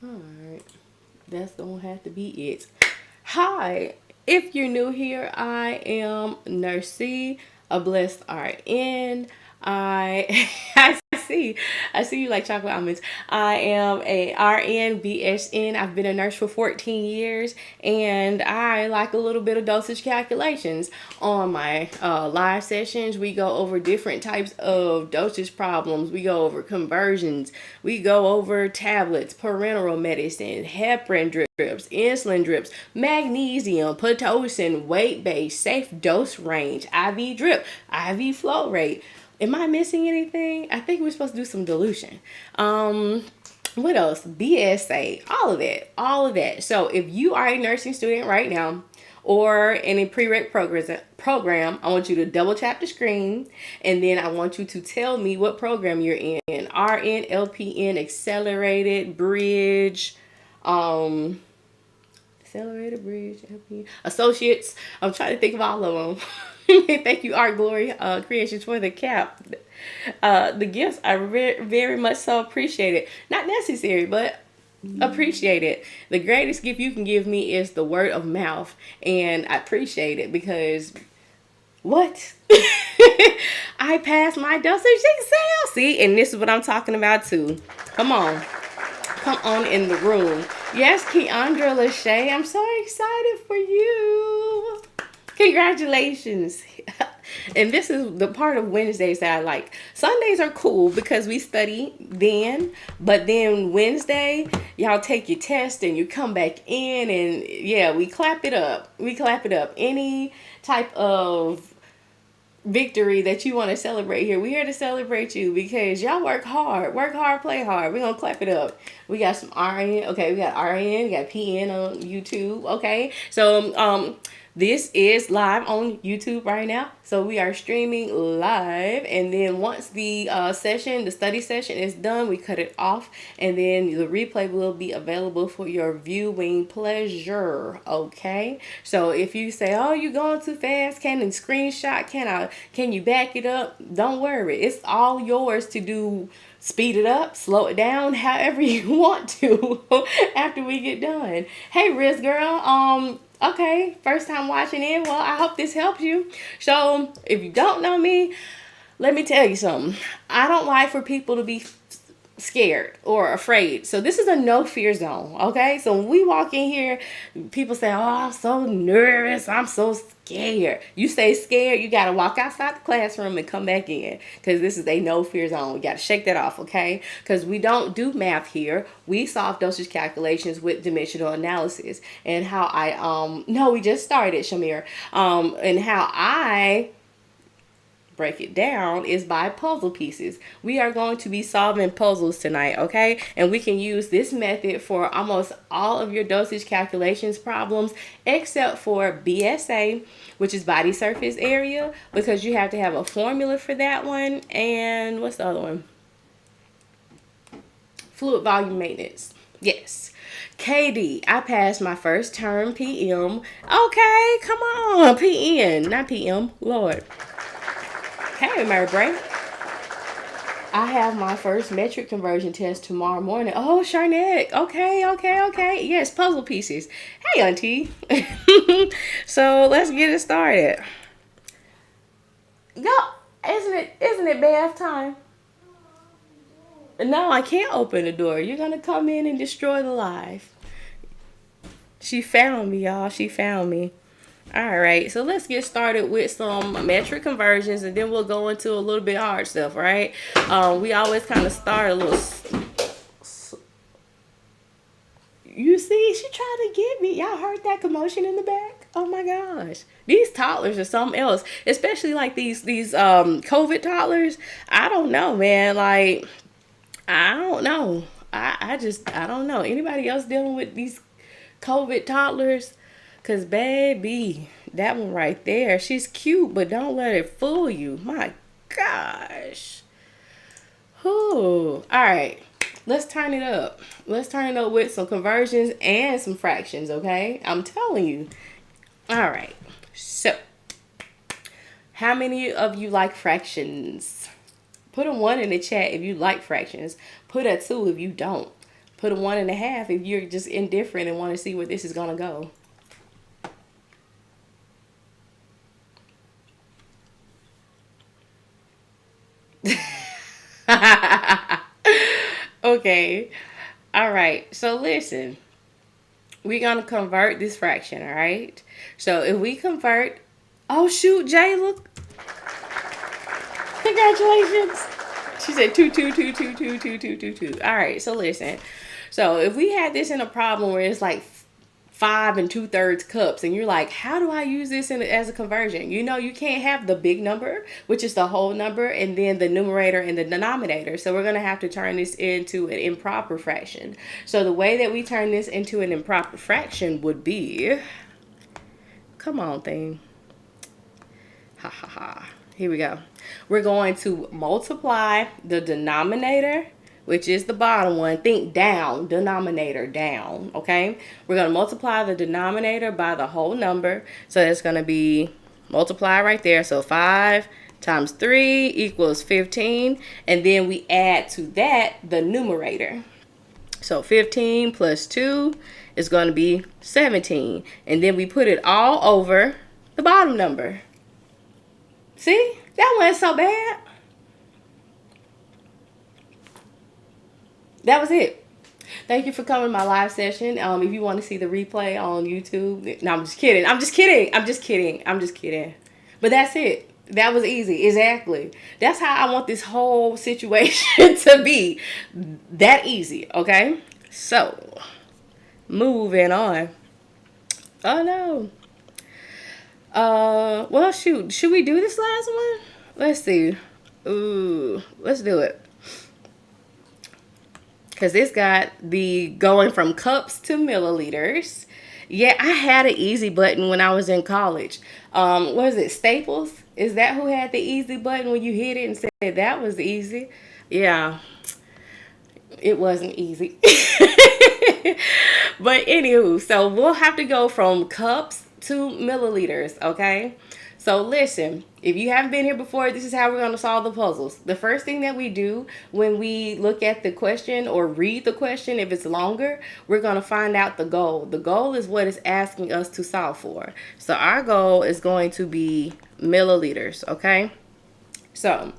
Alright. That's gonna have to be it. Hi. If you're new here, I am Nurse C, a blessed RN. I see. I see you like chocolate almonds. I am a RN BSN. I've been a nurse for 14 years, and I like a little bit of dosage calculations. On my live sessions, we go over different types of dosage problems. We go over conversions. We go over tablets, parenteral medicine, heparin drips, insulin drips, magnesium, pitocin, weight-based, safe dose range, IV drip, IV flow rate. Am I missing anything? I think we're supposed to do some dilution. What else? BSA, all of that, all of that. So if you are a nursing student right now, or in a prereq program, I want you to double tap the screen, and then I want you to tell me what program you're in. RN, LPN, accelerated, bridge, um, accelerated, bridge, LPN, associates. I'm trying to think of all of them. Thank you, Art Glory Creations, for the cap. The gifts are very much so appreciated. Not necessary, but appreciate it. The greatest gift you can give me is the word of mouth, and I appreciate it because what? I passed my dosage exam. See, and this is what I'm talking about too. Come on. Come on in the room. Yes, Keandra Lachey, I'm so excited for you. Congratulations. And this is the part of Wednesdays that I like. Sundays are cool because we study then, but then Wednesday, y'all take your test and you come back in, and yeah, we clap it up. We clap it up. Any type of victory that you want to celebrate here, we're here to celebrate you because y'all work hard, play hard. We're gonna clap it up. We got some RN. Okay, we got RN, we got PN on YouTube. Okay, so this is live on YouTube right now. So we are streaming live, and then once the the study session is done, we cut it off, and then the replay will be available for your viewing pleasure. Okay. So if you say, "Oh, you're going too fast," can you screenshot? Can you back it up? Don't worry, it's all yours to do. Speed it up, slow it down, however you want to after we get done. Hey, Riz girl, okay, first time watching in. Well, I hope this helps you. So, if you don't know me, let me tell you something. I don't like for people to be scared or afraid. So this is a no fear zone, okay? So when we walk in here, people say, "Oh, I'm so nervous. I'm so scared." You stay scared, you got to walk outside the classroom and come back in, because this is a no fear zone. We got to shake that off, okay? Because we don't do math here. We solve dosage calculations with dimensional analysis. And how no, we just started, Shamir. And how I break it down is by puzzle pieces. We are going to be solving puzzles tonight, okay? And we can use this method for almost all of your dosage calculations problems, except for BSA, which is body surface area, because you have to have a formula for that one. And what's the other one? Fluid volume maintenance. Yes. KD, I passed my first term PM. Okay, come on. PN, not PM. Lord. Hey, Mary Bray. I have my first metric conversion test tomorrow morning. Oh, Sharnette. Okay. Yes, puzzle pieces. Hey, Auntie. So let's get it started. Go. Isn't it bath time? No, I can't open the door. You're gonna come in and destroy the live. She found me, y'all. She found me. All right, so let's get started with some metric conversions, and then we'll go into a little bit hard stuff, right? We always kind of start a little. You see, she tried to get me. Y'all heard that commotion in the back? Oh my gosh, these toddlers are something else, especially like these COVID toddlers. I don't know, man. Like, I don't know. I don't know. Anybody else dealing with these COVID toddlers? Because, baby, that one right there, she's cute, but don't let it fool you. My gosh. Whew. All right. Let's turn it up. Let's turn it up with some conversions and some fractions, okay? I'm telling you. All right. So, how many of you like fractions? Put a 1 in the chat if you like fractions. Put a 2 if you don't. put a 1.5 if you're just indifferent and want to see where this is going to go. Okay. All right. So listen, we're going to convert this fraction. All right. So if we convert, oh shoot, Jay, look. Congratulations. She said 2, 2, 2, 2, 2, 2, 2, 2, 2. All right. So listen. So if we had this in a problem where it's like 5 2/3 cups, and you're like, how do I use this as a conversion? You know, you can't have the big number, which is the whole number, and then the numerator and the denominator. So we're going to have to turn this into an improper fraction. So the way that we turn this into an improper fraction would be, come on thing. Ha ha ha. Here we go. We're going to multiply the denominator, which is the bottom one. Think down, denominator down, okay? We're going to multiply the denominator by the whole number. So it's going to be multiply right there. So 5 times 3 equals 15. And then we add to that the numerator. So 15 plus 2 is going to be 17. And then we put it all over the bottom number. See? That wasn't so bad. That was it. Thank you for coming to my live session. If you want to see the replay on YouTube, no, I'm just kidding. I'm just kidding. I'm just kidding. I'm just kidding. But that's it. That was easy. Exactly. That's how I want this whole situation to be. That easy. Okay. So, moving on. Oh no. Well, shoot. Should we do this last one? Let's see. Ooh, let's do it. Because it's got the going from cups to milliliters. Yeah, I had an easy button when I was in college. What is it, Staples? Is that who had the easy button when you hit it and said that was easy? Yeah, it wasn't easy. But anywho, so we'll have to go from cups to milliliters, okay? So listen, if you haven't been here before, this is how we're going to solve the puzzles. The first thing that we do when we look at the question or read the question, if it's longer, we're going to find out the goal. The goal is what it's asking us to solve for. So our goal is going to be milliliters, okay? So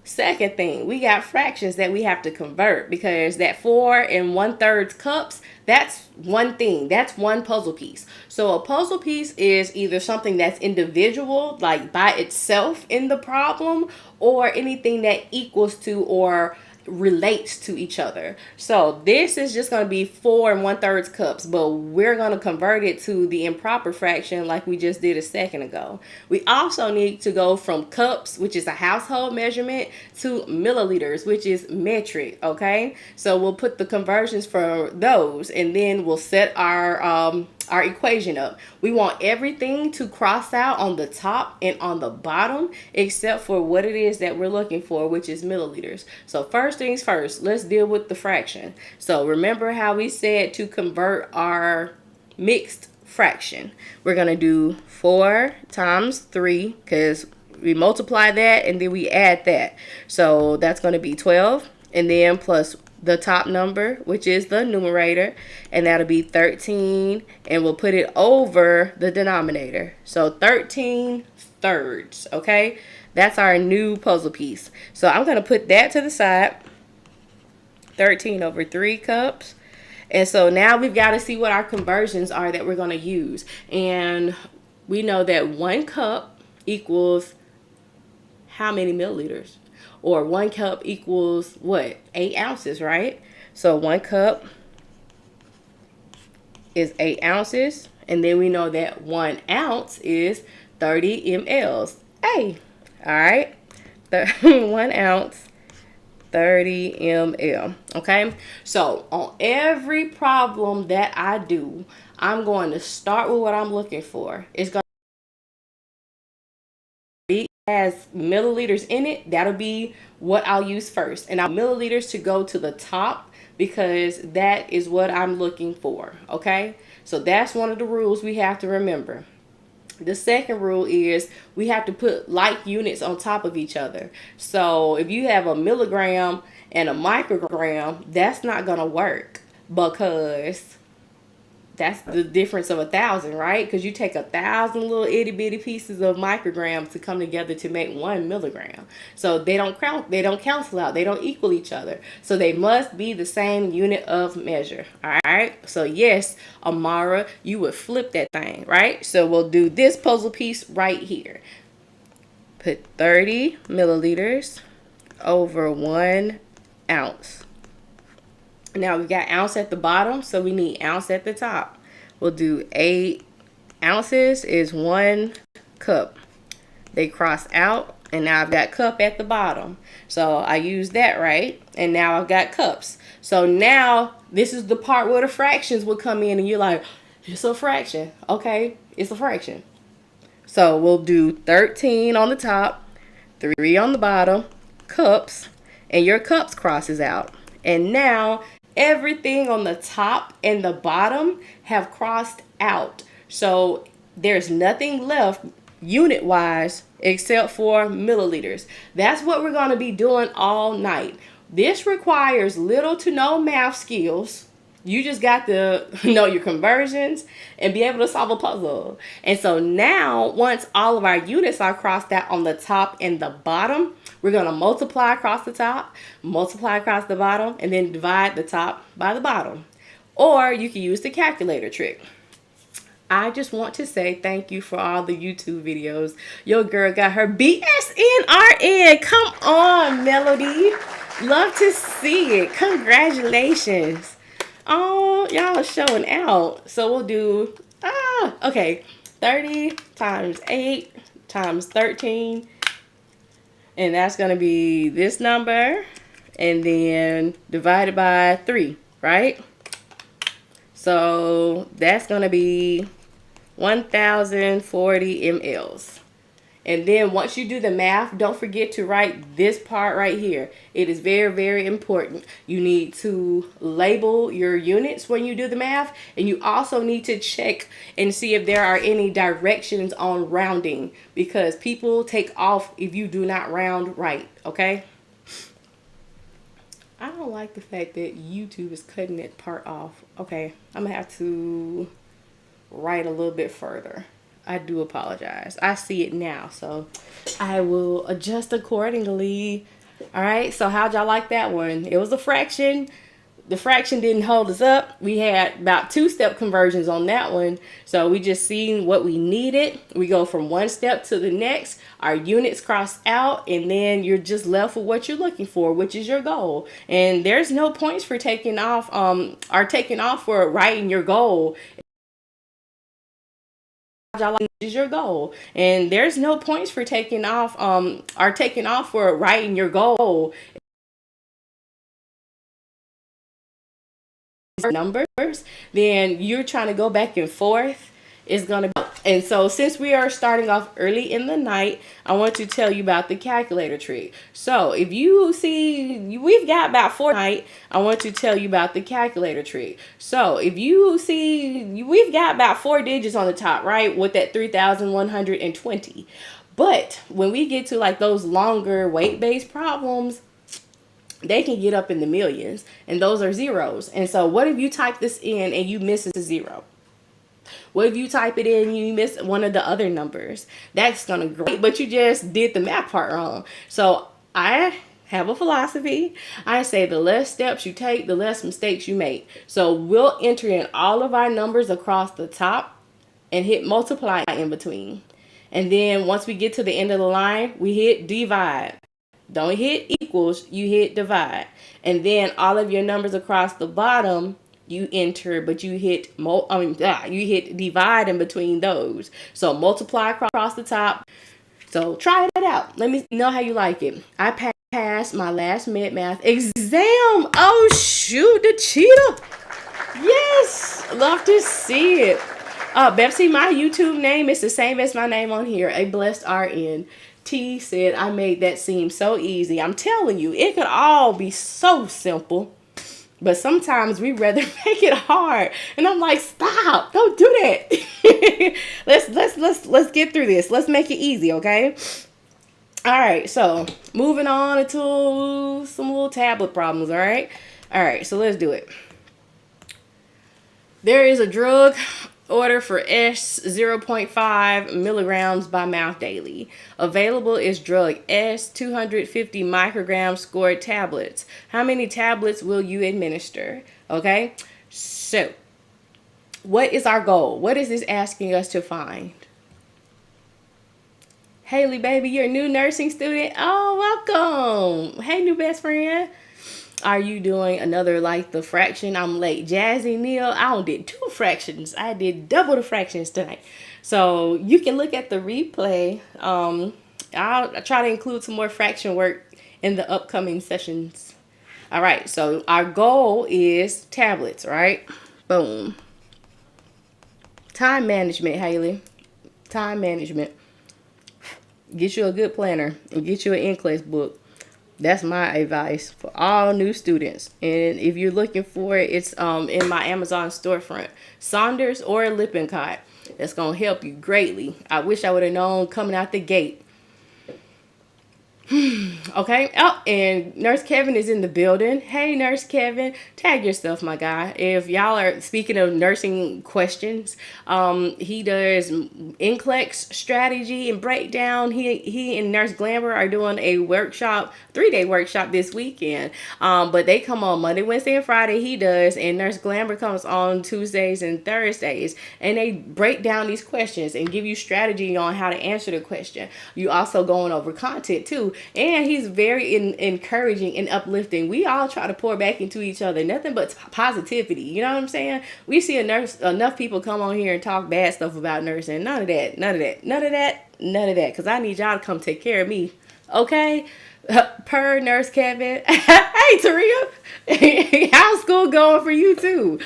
second thing, we got fractions that we have to convert, because that 4 1/3 cups, that's one thing. That's one puzzle piece. So a puzzle piece is either something that's individual, like by itself in the problem, or anything that equals to or relates to each other. So this is just going to be 4 1/3 cups, but we're going to convert it to the improper fraction like we just did a second ago. We also need to go from cups, which is a household measurement, to milliliters, which is metric, okay? So we'll put the conversions for those, and then we'll set our equation up. We want everything to cross out on the top and on the bottom except for what it is that we're looking for, which is milliliters. So first things first, let's deal with the fraction. So remember how we said to convert our mixed fraction. We're going to do 4 times 3 because we multiply that and then we add that. So that's going to be 12, and then plus the top number, which is the numerator, and that'll be 13, and we'll put it over the denominator. So 13 thirds, okay? That's our new puzzle piece. So I'm going to put that to the side. 13 over 3 cups. And so now we've got to see what our conversions are that we're going to use. And we know that 1 cup equals how many milliliters? Or 1 cup equals what? 8 ounces, right? So 1 cup is 8 ounces. And then we know that 1 ounce is 30 mLs. Hey, all right. 1 ounce, 30 ml. Okay. So on every problem that I do, I'm going to start with what I'm looking for. It's going has milliliters in it. That'll be what I'll use first, and I'll milliliters to go to the top because that is what I'm looking for. Okay, so that's one of the rules we have to remember. The second rule is we have to put like units on top of each other. So if you have a milligram and a microgram, that's not gonna work. because that's the difference of 1,000, right? Because you take 1,000 little itty bitty pieces of micrograms to come together to make 1 milligram. So they don't count, they don't cancel out, they don't equal each other. So they must be the same unit of measure. All right. So yes, Amara, you would flip that thing, right? So we'll do this puzzle piece right here. Put 30 milliliters over 1 ounce. Now we got ounce at the bottom, so we need ounce at the top. We'll do 8 ounces is 1 cup. They cross out, and now I've got cup at the bottom. So I use that, right? And now I've got cups. So now this is the part where the fractions will come in, and you're like, it's a fraction. Okay, it's a fraction. So we'll do 13 on the top, 3 on the bottom, cups, and your cups crosses out. And now everything on the top and the bottom have crossed out. So there's nothing left unit wise except for milliliters. That's what we're going to be doing all night. This requires little to no math skills. You just got to know your conversions and be able to solve a puzzle. And so now, once all of our units are crossed out on the top and the bottom, we're going to multiply across the top, multiply across the bottom, and then divide the top by the bottom. Or you can use the calculator trick. I just want to say thank you for all the YouTube videos. Your girl got her BSNRN. Come on, Melody. Love to see it. Congratulations. Oh, y'all are showing out. So we'll do, okay, 30 times 8 times 13. And that's going to be this number. And then divided by 3, right? So that's going to be 1,040 mLs. And then once you do the math, don't forget to write this part right here. It is very, very important. You need to label your units when you do the math. And you also need to check and see if there are any directions on rounding. Because people take off if you do not round right, okay? I don't like the fact that YouTube is cutting that part off. Okay, I'm going to have to write a little bit further. I do apologize. I see it now, so I will adjust accordingly. All right, so how'd y'all like that one? It was a fraction. The fraction didn't hold us up. We had about 2-step conversions on that one. So we just seen what we needed. We go from one step to the next. Our units cross out, and then you're just left with what you're looking for, which is your goal. And there's no points for taking off, or taking off for writing your goal. Is your goal, and there's no points for taking off or taking off for writing your goal. Numbers, then you're trying to go back and forth. Is gonna be, and so since we are starting off early in the night, I want to tell you about the calculator trick. So if you see we've got about 4 night, I want to tell you about the calculator trick. So if you see we've got about 4 digits on the top, right, with that 3,120. But when we get to like those longer weight-based problems, they can get up in the millions, and those are zeros. And so what if you type this in and you miss a 0? What if you type it in and you miss one of the other numbers? That's gonna great, but you just did the math part wrong. So I have a philosophy. I say the less steps you take, the less mistakes you make. So we'll enter in all of our numbers across the top and hit multiply in between. And then once we get to the end of the line, we hit divide. Don't hit equals, you hit divide. And then all of your numbers across the bottom, you enter, but you hit you hit divide in between those. So multiply across the top. So try it out. Let me know how you like it. I passed my last mid-math exam. Oh shoot, the cheetah. Yes, love to see it. Betsy, my YouTube name is the same as my name on here, A Blessed RN. T said, I made that seem so easy. I'm telling you, it could all be so simple. But sometimes we rather make it hard. And I'm like, stop, don't do that. let's get through this. Let's make it easy, okay? All right, so moving on to some little tablet problems, all right? All right, so let's do it. There is a drug order for S 0.5 milligrams by mouth daily. Available is drug S 250 micrograms scored tablets. How many tablets will you administer? Okay, so what is our goal? What is this asking us to find? Haley, baby, you're a new nursing student. Oh, welcome. Hey, new best friend. Are you doing another like the fraction? I'm late. Jazzy Neil, I only did 2 fractions. I did double the fractions tonight. So you can look at the replay. I'll try to include some more fraction work in the upcoming sessions. All right, so our goal is tablets, right? Boom. Time management, Haley. Time management. Get you a good planner and get you an NCLEX book. That's my advice for all new students. And if you're looking for it, it's in my Amazon storefront. Saunders or Lippincott. That's going to help you greatly. I wish I would have known coming out the gate. Okay. Oh, and Nurse Kevin is in the building. Hey, Nurse Kevin, tag yourself, my guy. If y'all are speaking of nursing questions, he does NCLEX strategy and breakdown. He and Nurse Glamour are doing a workshop, 3-day workshop this weekend. But they come on Monday, Wednesday, and Friday. He does, and Nurse Glamour comes on Tuesdays and Thursdays, and they break down these questions and give you strategy on how to answer the question. You also going over content too. And he's very encouraging and uplifting. We all try to pour back into each other. Nothing but positivity. You know what I'm saying? We see enough people come on here and talk bad stuff about nursing. None of that. Because I need y'all to come take care of me. Okay? Per Nurse Kevin. Hey, Taria. How's school going for you too?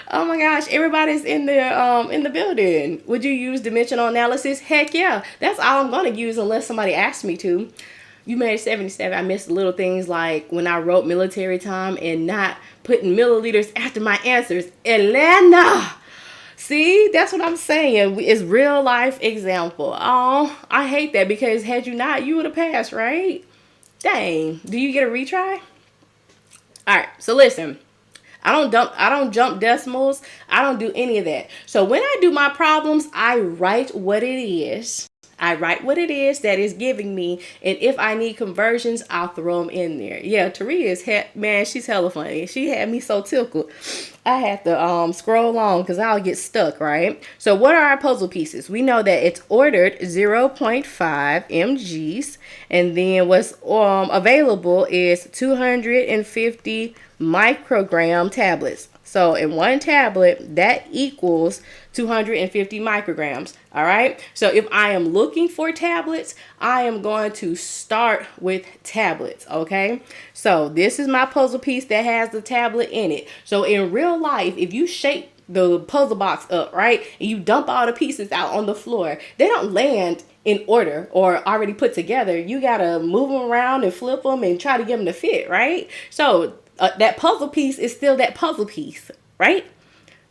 Oh my gosh, everybody's in the building. Would you use dimensional analysis? Heck yeah. That's all I'm going to use unless somebody asks me to. You made 77. I missed little things like when I wrote military time and not putting milliliters after my answers. Elena! See, that's what I'm saying. It's real life example. Oh, I hate that because had you not, you would have passed, right? Dang. Do you get a retry? All right. So listen. I don't jump decimals. I don't do any of that. So when I do my problems, I write what it is. I write what it is that is giving me, and if I need conversions, I'll throw them in there. Yeah, Taria is man, she's hella funny. She had me so tickled. I had to scroll on because I'll get stuck, right? So what are our puzzle pieces? We know that it's ordered 0.5 mgs, and then what's available is 250 microgram tablets. So in one tablet, that equals 250 micrograms. All right. So if I am looking for tablets, I am going to start with tablets. Okay. So this is my puzzle piece that has the tablet in it. So in real life, if you shake the puzzle box up, right, and you dump all the pieces out on the floor, they don't land in order or already put together. You got to move them around and flip them and try to get them to fit, right? So that puzzle piece is still that puzzle piece, right?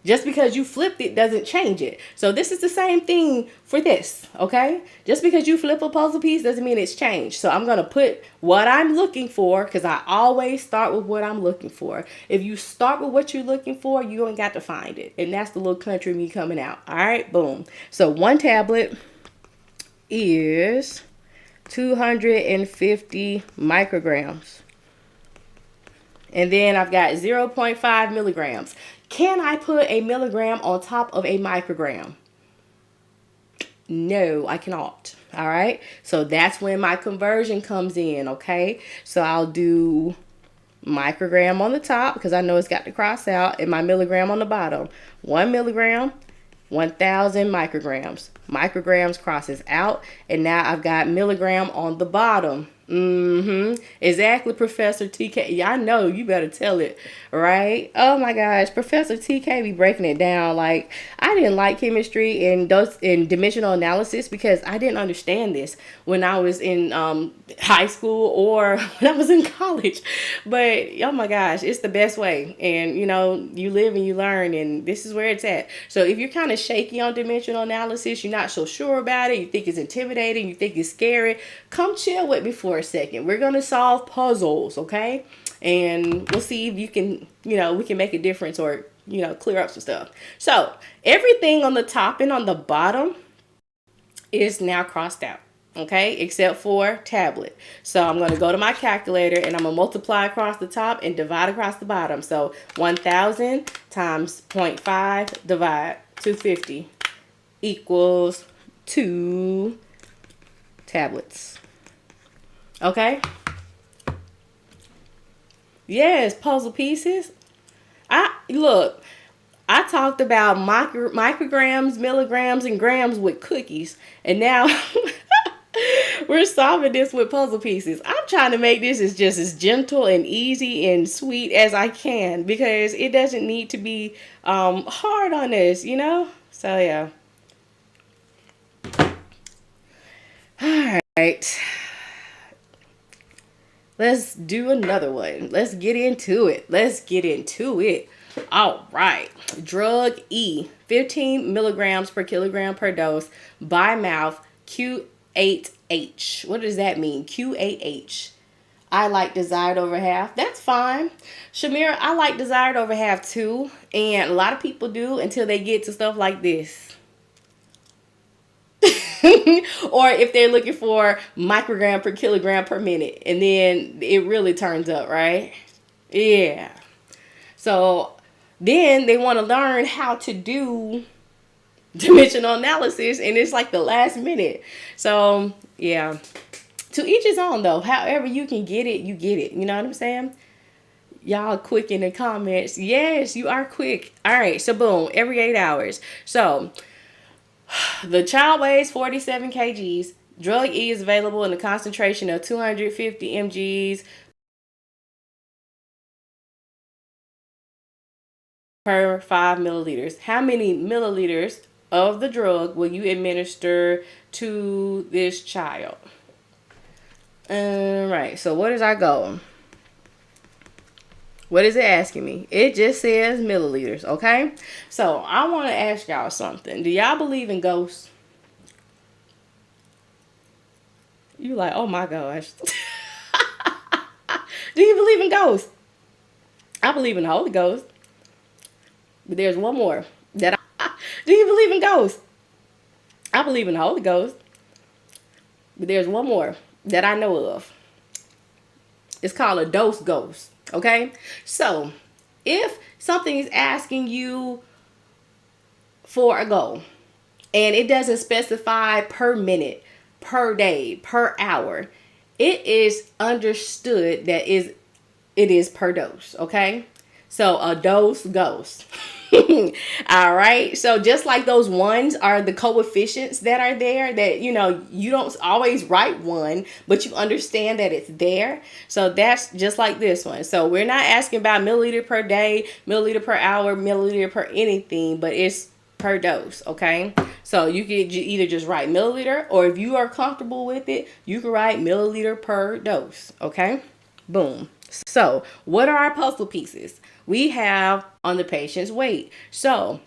Just because you flipped it doesn't change it. So this is the same thing for this, okay? Just because you flip a puzzle piece doesn't mean it's changed. So I'm going to put what I'm looking for because I always start with what I'm looking for. If you start with what you're looking for, you ain't got to find it. And that's the little country me coming out. All right, boom. So one tablet is 250 micrograms. And then I've got 0.5 milligrams. Can I put a milligram on top of a microgram? No, I cannot. All right. So that's when my conversion comes in. Okay. So I'll do microgram on the top because I know it's got to cross out, and my milligram on the bottom. 1 milligram, 1,000 micrograms. Micrograms crosses out, and now I've got milligram on the bottom. Exactly, Professor TK. Yeah, I know, you better tell it, right? Oh my gosh, Professor TK be breaking it down. Like, I didn't like chemistry and dimensional analysis because I didn't understand this when I was in high school or when I was in college. But oh my gosh, it's the best way. And you know, you live and you learn, and this is where it's at. So if you're kind of shaky on dimensional analysis, you're not so sure about it, you think it's intimidating, you think it's scary, come chill with me for a second. We're going to solve puzzles, okay? And we'll see if you can, you know, we can make a difference or clear up some stuff. So everything on the top and on the bottom is now crossed out. Okay, except for tablet. So I'm going to go to my calculator and I'm going to multiply across the top and divide across the bottom. So 1,000 times 0.5 divide 250 equals 2 tablets. Okay. Yes, puzzle pieces. I talked about micrograms, milligrams, and grams with cookies, and now we're solving this with puzzle pieces. I'm trying to make this just as gentle and easy and sweet as I can, because it doesn't need to be hard on us, So yeah. All right. Let's do another one. Let's get into it. All right. Drug E, 15 milligrams per kilogram per dose by mouth, Q8H. What does that mean? Q8H. I like desired over half. That's fine. Shamira, I like desired over half too. And a lot of people do until they get to stuff like this. Or if they're looking for microgram per kilogram per minute, and then it really turns up, right? Yeah. So then they want to learn how to do dimensional analysis, and it's like the last minute. So yeah, to each his own though. However you can get it, you get it. You know what I'm saying? Y'all quick in the comments. Yes, you are quick. All right, so boom, every 8 hours. So the child weighs 47 kgs. Drug E is available in a concentration of 250 mgs per 5 milliliters. How many milliliters of the drug will you administer to this child? All right, so what is our goal? What is it asking me? It just says milliliters, okay? So I want to ask y'all something. Do y'all believe in ghosts? You like, oh my gosh. Do you believe in ghosts? I believe in the Holy Ghost. But there's one more that do you believe in ghosts? I believe in the Holy Ghost. But there's one more that I know of. It's called a dose ghost. Okay, so if something is asking you for a goal and it doesn't specify per minute, per day, per hour, it is understood that it is per dose. Okay, so a dose goes. All right, so just like those ones are the coefficients that are there, that you don't always write one, but you understand that it's there. So that's just like this one. So we're not asking about milliliter per day, milliliter per hour, milliliter per anything, but it's per dose. Okay, so you can either just write milliliter, or if you are comfortable with it, you can write milliliter per dose. Okay, boom. So what are our puzzle pieces? We have on the patient's weight. So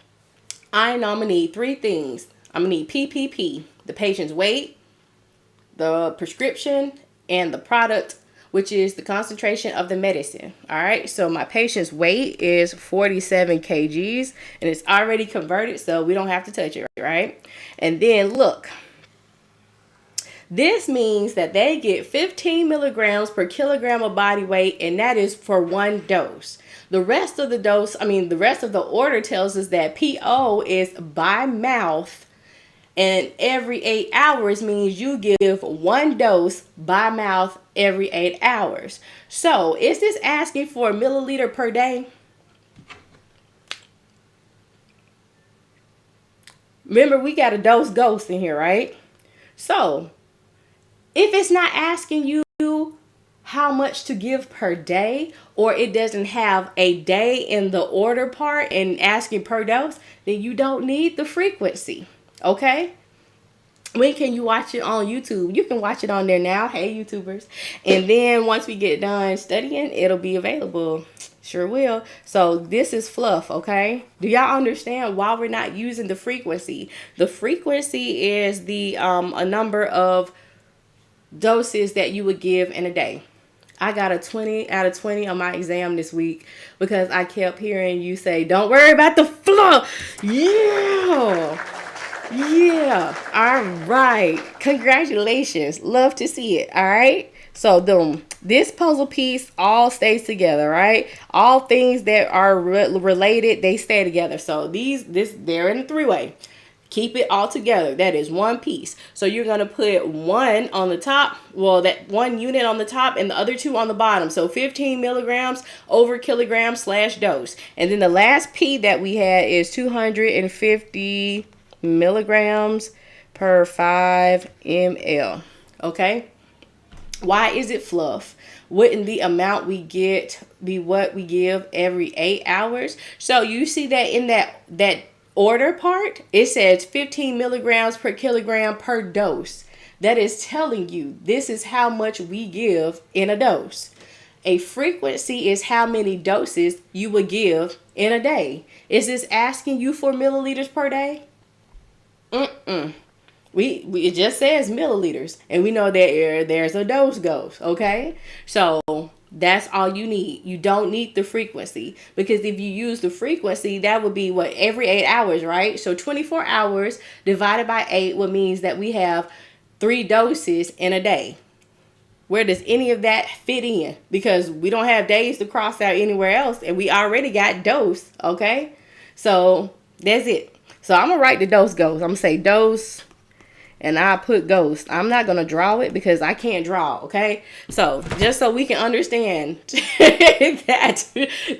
I'm gonna need 3 things. I'm gonna need PPP, the patient's weight, the prescription, and the product, which is the concentration of the medicine. All right, so my patient's weight is 47 kgs, and it's already converted, so we don't have to touch it, right? And then look, this means that they get 15 milligrams per kilogram of body weight, and that is for 1 dose. The rest of the order tells us that PO is by mouth, and every 8 hours means you give 1 dose by mouth every 8 hours. So is this asking for a milliliter per day? Remember, we got a dose ghost in here, right? So if it's not asking you how much to give per day, or it doesn't have a day in the order part and asking per dose, then you don't need the frequency. Okay? When can you watch it on YouTube? You can watch it on there now. Hey, YouTubers. And then once we get done studying, it'll be available. Sure will. So this is fluff, okay? Do y'all understand why we're not using the frequency? The frequency is the a number of doses that you would give in a day. I got a 20 out of 20 on my exam this week because I kept hearing you say, don't worry about the fluff. Yeah. Yeah. All right. Congratulations. Love to see it. All right. So this puzzle piece all stays together, right? All things that are related, they stay together. So they're in a three-way. Keep it all together. That is one piece. So you're going to put one on the top. Well, that one unit on the top and the other two on the bottom. So 15 milligrams over kilogram / dose. And then the last P that we had is 250 milligrams per 5 ml. Okay. Why is it fluff? Wouldn't the amount we get be what we give every 8 hours? So you see that in that order part, it says 15 milligrams per kilogram per dose. That is telling you this is how much we give in a dose. A frequency is how many doses you would give in a day. Is this asking you for milliliters per day? It just says milliliters, and we know that there's a dose goes, okay? So that's all you need. You don't need the frequency, because if you use the frequency, that would be what, every 8 hours, right? So 24 hours divided by 8 would means that we have 3 doses in a day. Where does any of that fit in? Because we don't have days to cross out anywhere else, and we already got dose, okay? So that's it. So I'm going to write the dose goes. I'm going to say dose, and I put ghost. I'm not going to draw it because I can't draw, okay? So just so we can understand that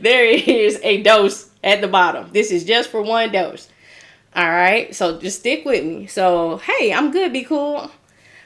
there is a dose at the bottom. This is just for one dose. All right, so just stick with me. So, hey, I'm good, be cool.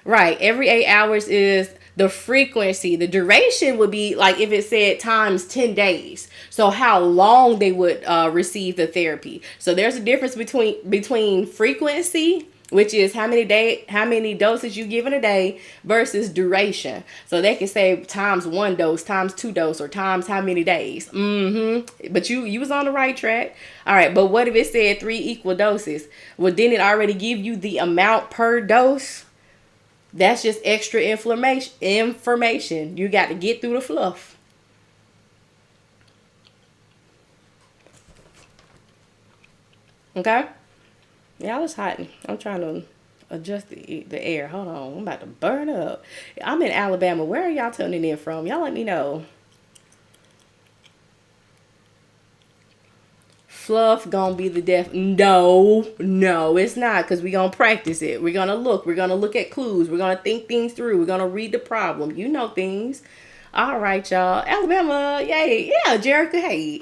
Right, every 8 hours is the frequency. The duration would be like if it said times 10 days. So how long they would receive the therapy. So there's a difference between frequency, which is how many doses you give in a day, versus duration. So they can say times 1 dose, times 2 dose, or times how many days. But you was on the right track. All right, but what if it said 3 equal doses? Well, didn't it already give you the amount per dose? That's just extra information. You got to get through the fluff. Okay? Y'all, it's hot. I'm trying to adjust the air. Hold on. I'm about to burn up. I'm in Alabama. Where are y'all tuning in from? Y'all let me know. Fluff gonna be the death. No, it's not, because we're gonna practice it. We're gonna look at clues. We're gonna think things through. We're gonna read the problem. You know things. All right, y'all. Alabama, yay. Yeah, Jericho, hey.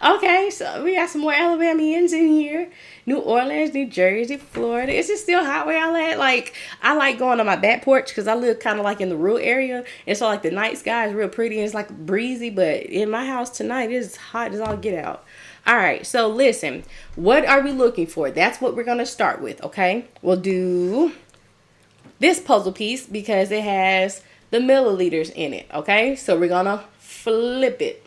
Okay, so we got some more Alabamians in here. New Orleans, New Jersey, Florida. Is it still hot where y'all at? Like, I like going on my back porch because I live kind of like in the rural area. And so, like, the night sky is real pretty and it's like breezy. But in my house tonight, it's hot as all get out. All right, so listen. What are we looking for? That's what we're going to start with, okay? We'll do this puzzle piece because it has the milliliters in it, okay? So we're going to flip it.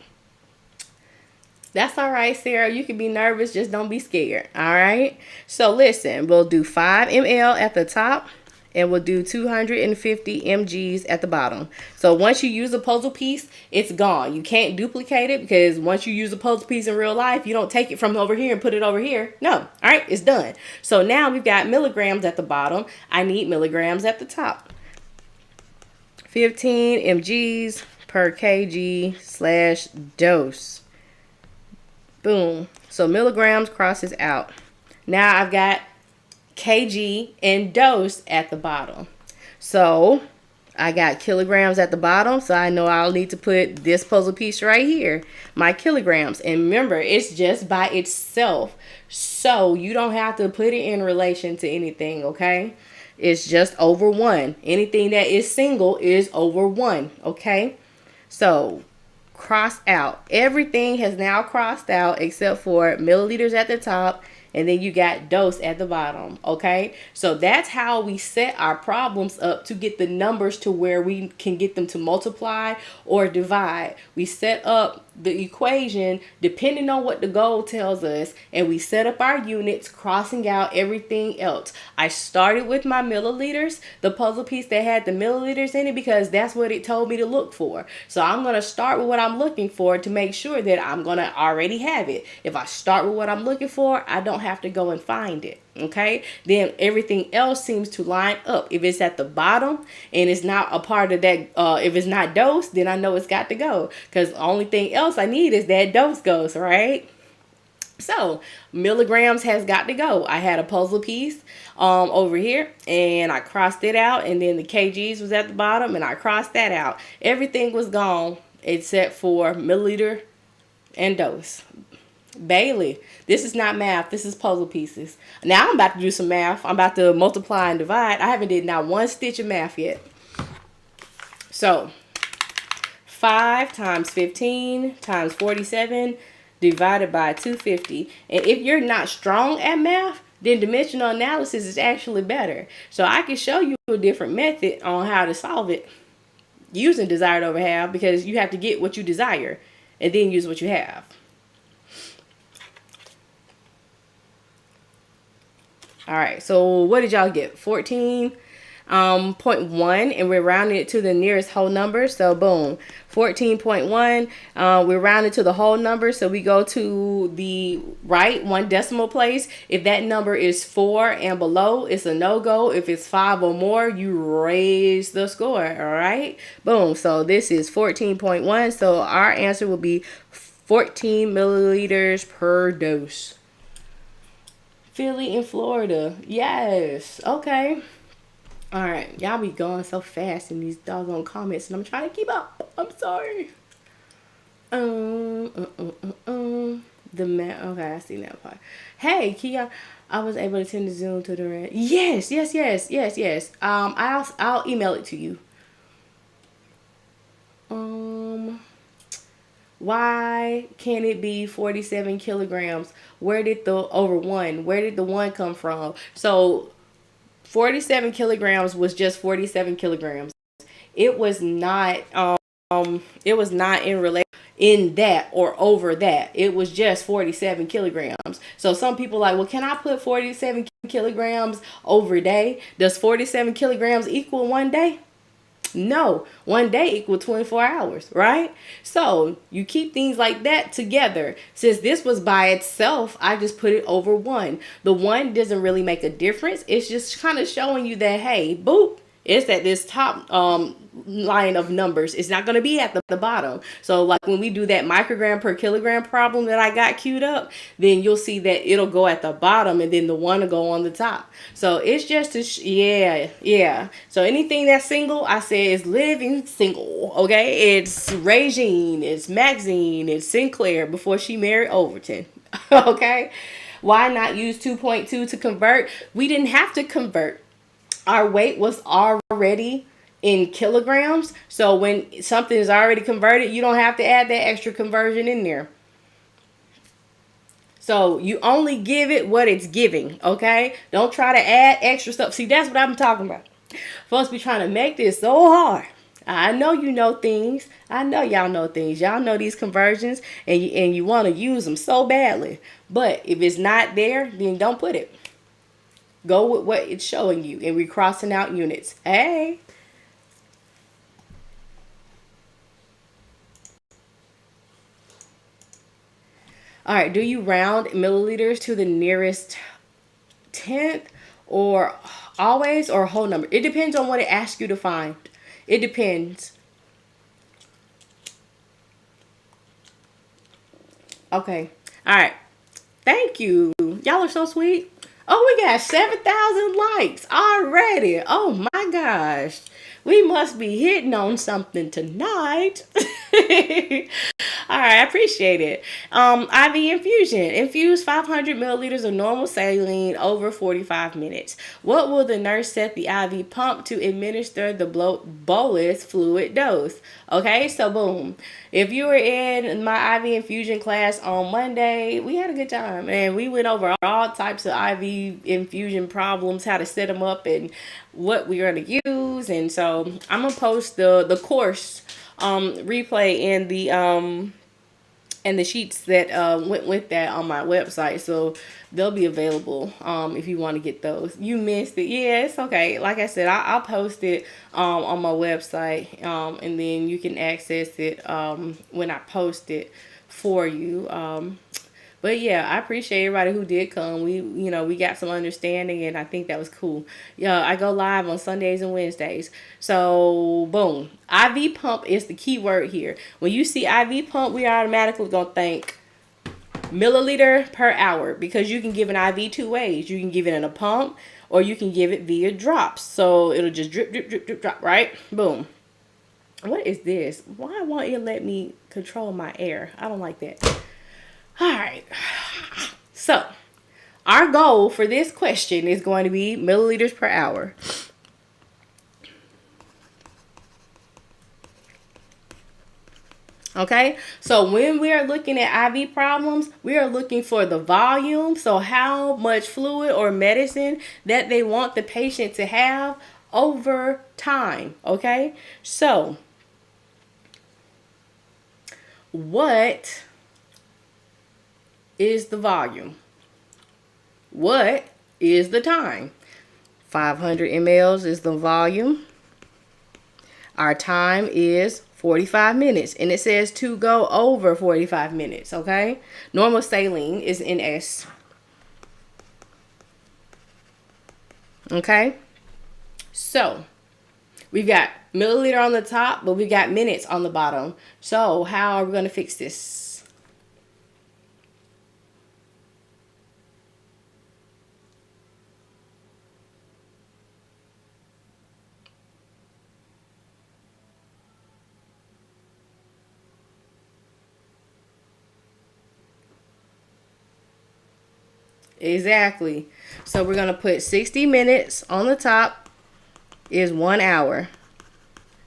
That's all right, Sarah. You can be nervous. Just don't be scared. All right. So listen, we'll do 5 ml at the top and we'll do 250 mgs at the bottom. So once you use a puzzle piece, it's gone. You can't duplicate it because once you use a puzzle piece in real life, you don't take it from over here and put it over here. No. All right. It's done. So now we've got milligrams at the bottom. I need milligrams at the top. 15 mgs per kg / dose. Boom. So milligrams crosses out. Now I've got kg and dose at the bottom. So I got kilograms at the bottom. So I know I'll need to put this puzzle piece right here. My kilograms. And remember, it's just by itself. So you don't have to put it in relation to anything, okay? It's just over 1. Anything that is single is over 1, okay? So cross out. Everything has now crossed out except for milliliters at the top and then you got dose at the bottom. Okay, so that's how we set our problems up to get the numbers to where we can get them to multiply or divide. We set up the equation depending on what the goal tells us, and we set up our units, crossing out everything else. I started with my milliliters, the puzzle piece that had the milliliters in it, because that's what it told me to look for. So I'm going to start with what I'm looking for to make sure that I'm going to already have it. If I start with what I'm looking for, I don't have to go and find it. Okay, then everything else seems to line up. If it's at the bottom and it's not a part of that, if it's not dose, then I know it's got to go, because the only thing else I need is that dose goes, right? So milligrams has got to go. I had a puzzle piece over here, and I crossed it out, and then the kgs was at the bottom, and I crossed that out. Everything was gone except for milliliter and dose. Bailey, this is not math. This is puzzle pieces. Now I'm about to do some math. I'm about to multiply and divide. I haven't did not one stitch of math yet. So 5 times 15 times 47 divided by 250. And if you're not strong at math, then dimensional analysis is actually better. So I can show you a different method on how to solve it using desired over half, because you have to get what you desire and then use what you have. All right, so what did y'all get? 14.1, and we're rounding it to the nearest whole number. So boom, 14.1. We're rounding to the whole number, so we go to the right one decimal place. If that number is 4 and below, it's a no-go. If it's 5 or more, you raise the score. All right, boom. So this is 14.1. So our answer will be 14 milliliters per dose. Philly in Florida. Yes. Okay. All right. Y'all be going so fast in these doggone comments, and I'm trying to keep up. I'm sorry. The man. Okay, I see that part. Hey, Kia. I was able to send the Zoom to the red. Yes. I'll email it to you. Why can't it be 47 kilograms? Where did the where did the 1 come from? So 47 kilograms was just 47 kilograms. It was not in relation in that or over that. It was just 47 kilograms. So some people like, well, can I put 47 kilograms over a day? Does 47 kilograms equal 1 day? No, 1 day equal 24 hours, right? So you keep things like that together. Since this was by itself, I just put it over 1. The 1 doesn't really make a difference. It's just kind of showing you that, hey, boop, it's at this top line of numbers. It's not going to be at the bottom. So like when we do that microgram per kilogram problem that I got queued up, then you'll see that it'll go at the bottom and then the 1 will go on the top. So it's just yeah. So anything that's single, I say is living single. Okay, it's Regine, it's Maxine, it's Sinclair before she married Overton. Okay, why not use 2.2 to convert? We didn't have to convert. Our weight was already in kilograms. So when something is already converted, you don't have to add that extra conversion in there. So you only give it what it's giving, okay? Don't try to add extra stuff. See, that's what I'm talking about. Folks be trying to make this so hard. I know you know things. I know y'all know things. Y'all know these conversions, and you want to use them so badly. But if it's not there, then don't put it. Go with what it's showing you, and we're crossing out units. Hey. All right, do you round milliliters to the nearest tenth or always or whole number? It depends on what it asks you to find. It depends. Okay. All right. Thank you. Y'all are so sweet. Oh, we got 7,000 likes already. Oh my gosh. We must be hitting on something tonight. All right, I appreciate it. IV infusion. Infuse 500 milliliters of normal saline over 45 minutes. What will the nurse set the IV pump to administer the bolus fluid dose? Okay, so boom. If you were in my IV infusion class on Monday, we had a good time. And we went over all types of IV infusion problems, how to set them up, and what we're going to use. And so I'm going to post the course replay and the sheets that went with that on my website, so they'll be available if you want to get those. You missed it, yeah, it's okay. Like I said, I'll post it on my website, and then you can access it when I post it for you. But yeah, I appreciate everybody who did come. We got some understanding, and I think that was cool. Yeah, I go live on Sundays and Wednesdays. So boom, IV pump is the key word here. When you see IV pump, we automatically gonna think milliliter per hour, because you can give an IV two ways. You can give it in a pump, or you can give it via drops. So it'll just drip, drip, drip, drip, drop, right? Boom. What is this? Why won't you let me control my air? I don't like that. All right, so our goal for this question is going to be milliliters per hour. Okay, so when we are looking at IV problems, we are looking for the volume, so how much fluid or medicine that they want the patient to have over time. Okay, so what is the volume? What is the time? 500 mLs is the volume. Our time is 45 minutes, and it says to go over 45 minutes, okay? Normal saline is in S. Okay? So, we've got milliliter on the top, but we've got minutes on the bottom. So, how are we going to fix this? Exactly. So we're going to put 60 minutes on the top is 1 hour.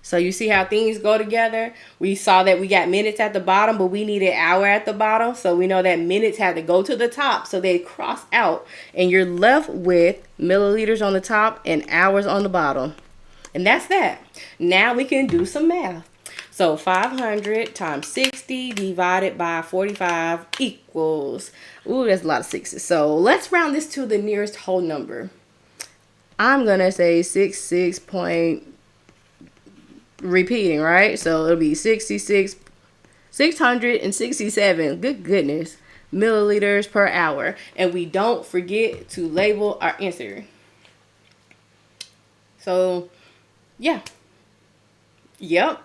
So you see how things go together? We saw that we got minutes at the bottom, but we needed hour at the bottom. So we know that minutes had to go to the top, so they cross out. And you're left with milliliters on the top and hours on the bottom. And that's that. Now we can do some math. So 500 times 60 divided by 45 equals, ooh, that's a lot of sixes. So let's round this to the nearest whole number. I'm going to say 66 point, repeating, right? So it'll be 667, good goodness, milliliters per hour. And we don't forget to label our answer. So, yeah. Yep.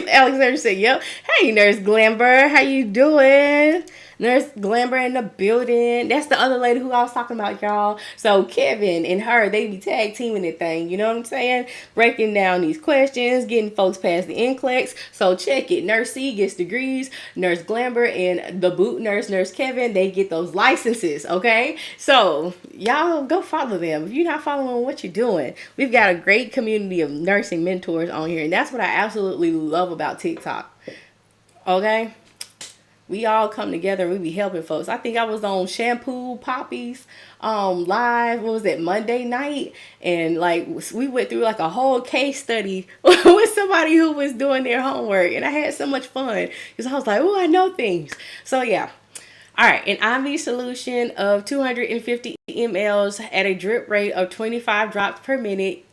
Alexander said, yep. Hey, Nurse Glamber, how you doing? Nurse Glamber in the building. That's the other lady who I was talking about, y'all. So Kevin and her, they be tag teaming that thing. You know what I'm saying? Breaking down these questions, getting folks past the NCLEX. So check it. Nurse C gets degrees. Nurse Glamber and the boot nurse, Nurse Kevin, they get those licenses, okay? So y'all go follow them. If you're not following, what you're doing. We've got a great community of nursing mentors on here, and that's what I absolutely love about TikTok. Okay? We all come together and we be helping folks. I think I was on Shampoo Poppy's live, what was it, Monday night? And like we went through like a whole case study with somebody who was doing their homework. And I had so much fun because I was like, oh, I know things. So yeah. All right, an IV solution of 250 mLs at a drip rate of 25 drops per minute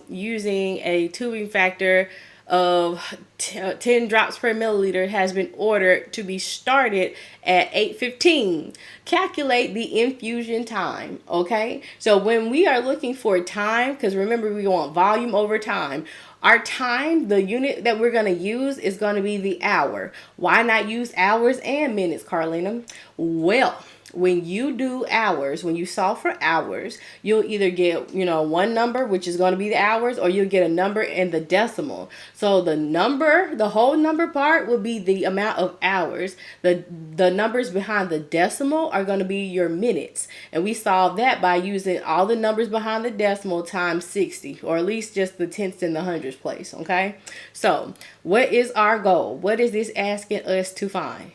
using a tubing factor of 10 drops per milliliter has been ordered to be started at 8:15. Calculate the infusion time, okay? So when we are looking for time, because remember we want volume over time, our time, the unit that we're going to use is going to be the hour. Why not use hours and minutes, Carlina? Well, when you do hours, when you solve for hours, you'll either get, one number, which is going to be the hours, or you'll get a number in the decimal. So the whole number part will be the amount of hours. The numbers behind the decimal are going to be your minutes. And we solve that by using all the numbers behind the decimal times 60, or at least just the tenths and the hundredths place, okay? So what is our goal? What is this asking us to find?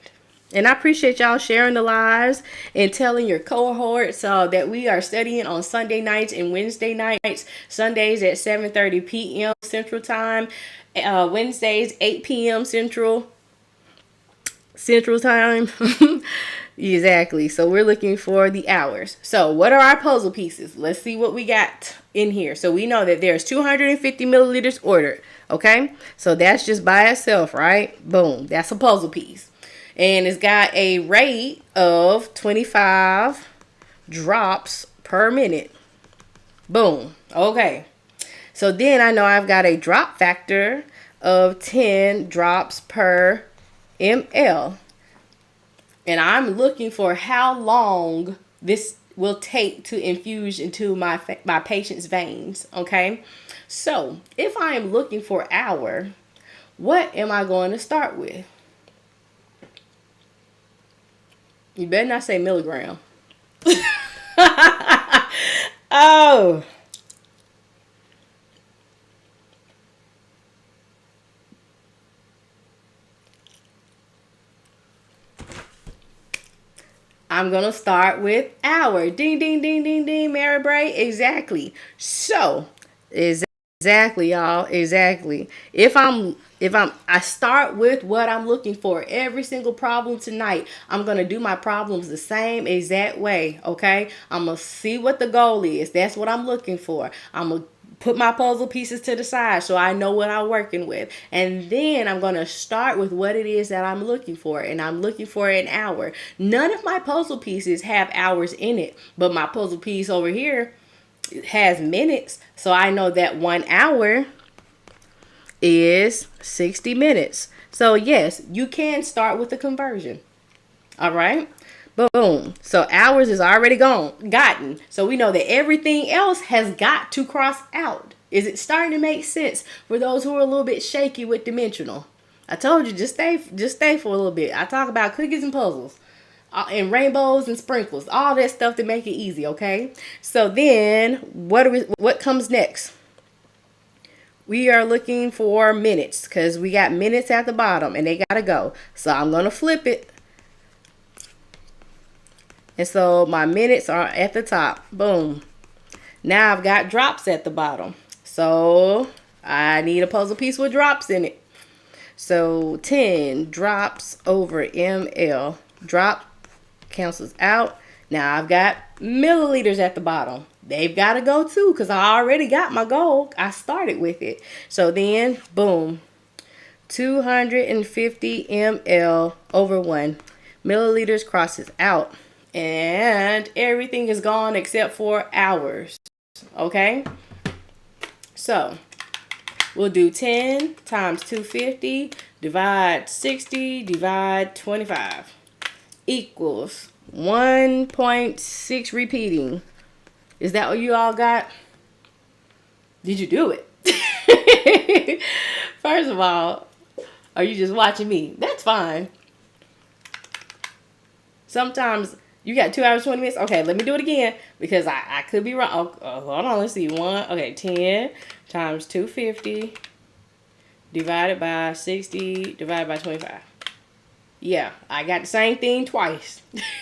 And I appreciate y'all sharing the lives and telling your cohorts that we are studying on Sunday nights and Wednesday nights. Sundays at 7:30 p.m. Central Time. Wednesdays 8 p.m. Central Time. Exactly. So we're looking for the hours. So what are our puzzle pieces? Let's see what we got in here. So we know that there's 250 milliliters ordered. Okay. So that's just by itself, right? Boom. That's a puzzle piece. And it's got a rate of 25 drops per minute. Boom. Okay. So then I know I've got a drop factor of 10 drops per ml. And I'm looking for how long this will take to infuse into my patient's veins. Okay. So if I am looking for hour, what am I going to start with? You better not say milligram. Oh. I'm going to start with hour. Ding, ding, ding, ding, ding, Mary Bray. Exactly. So, exactly, y'all. Exactly. I start with what I'm looking for. Every single problem tonight, I'm going to do my problems the same exact way. Okay. I'm going to see what the goal is. That's what I'm looking for. I'm going to put my puzzle pieces to the side so I know what I'm working with. And then I'm going to start with what it is that I'm looking for. And I'm looking for an hour. None of my puzzle pieces have hours in it. But my puzzle piece over here has minutes. So I know that 1 hour is 60 minutes. So yes, you can start with the conversion. All right. Boom. So hours is already gotten. So we know that everything else has got to cross out. Is it starting to make sense for those who are a little bit shaky with dimensional? I told you, just stay for a little bit. I talk about cookies and puzzles and rainbows and sprinkles, all that stuff to make it easy. Okay. So then what comes next? We are looking for minutes because we got minutes at the bottom and they got to go. So I'm going to flip it. And so my minutes are at the top. Boom. Now I've got drops at the bottom. So I need a puzzle piece with drops in it. So 10 drops over ml. Drop cancels out. Now I've got milliliters at the bottom. They've got to go too because I already got my goal. I started with it. So then, boom. 250 ml over 1. Milliliters crosses out. And everything is gone except for hours. Okay. So we'll do 10 times 250 divide 60 divide 25 equals 1.6 repeating. Is that what you all got? Did you do it? First of all, are you just watching me? That's fine. Sometimes you got 2 hours, 20 minutes. Okay, let me do it again because I could be wrong. Oh, hold on. Let's see. 10 times 250 divided by 60 divided by 25. Yeah, I got the same thing twice.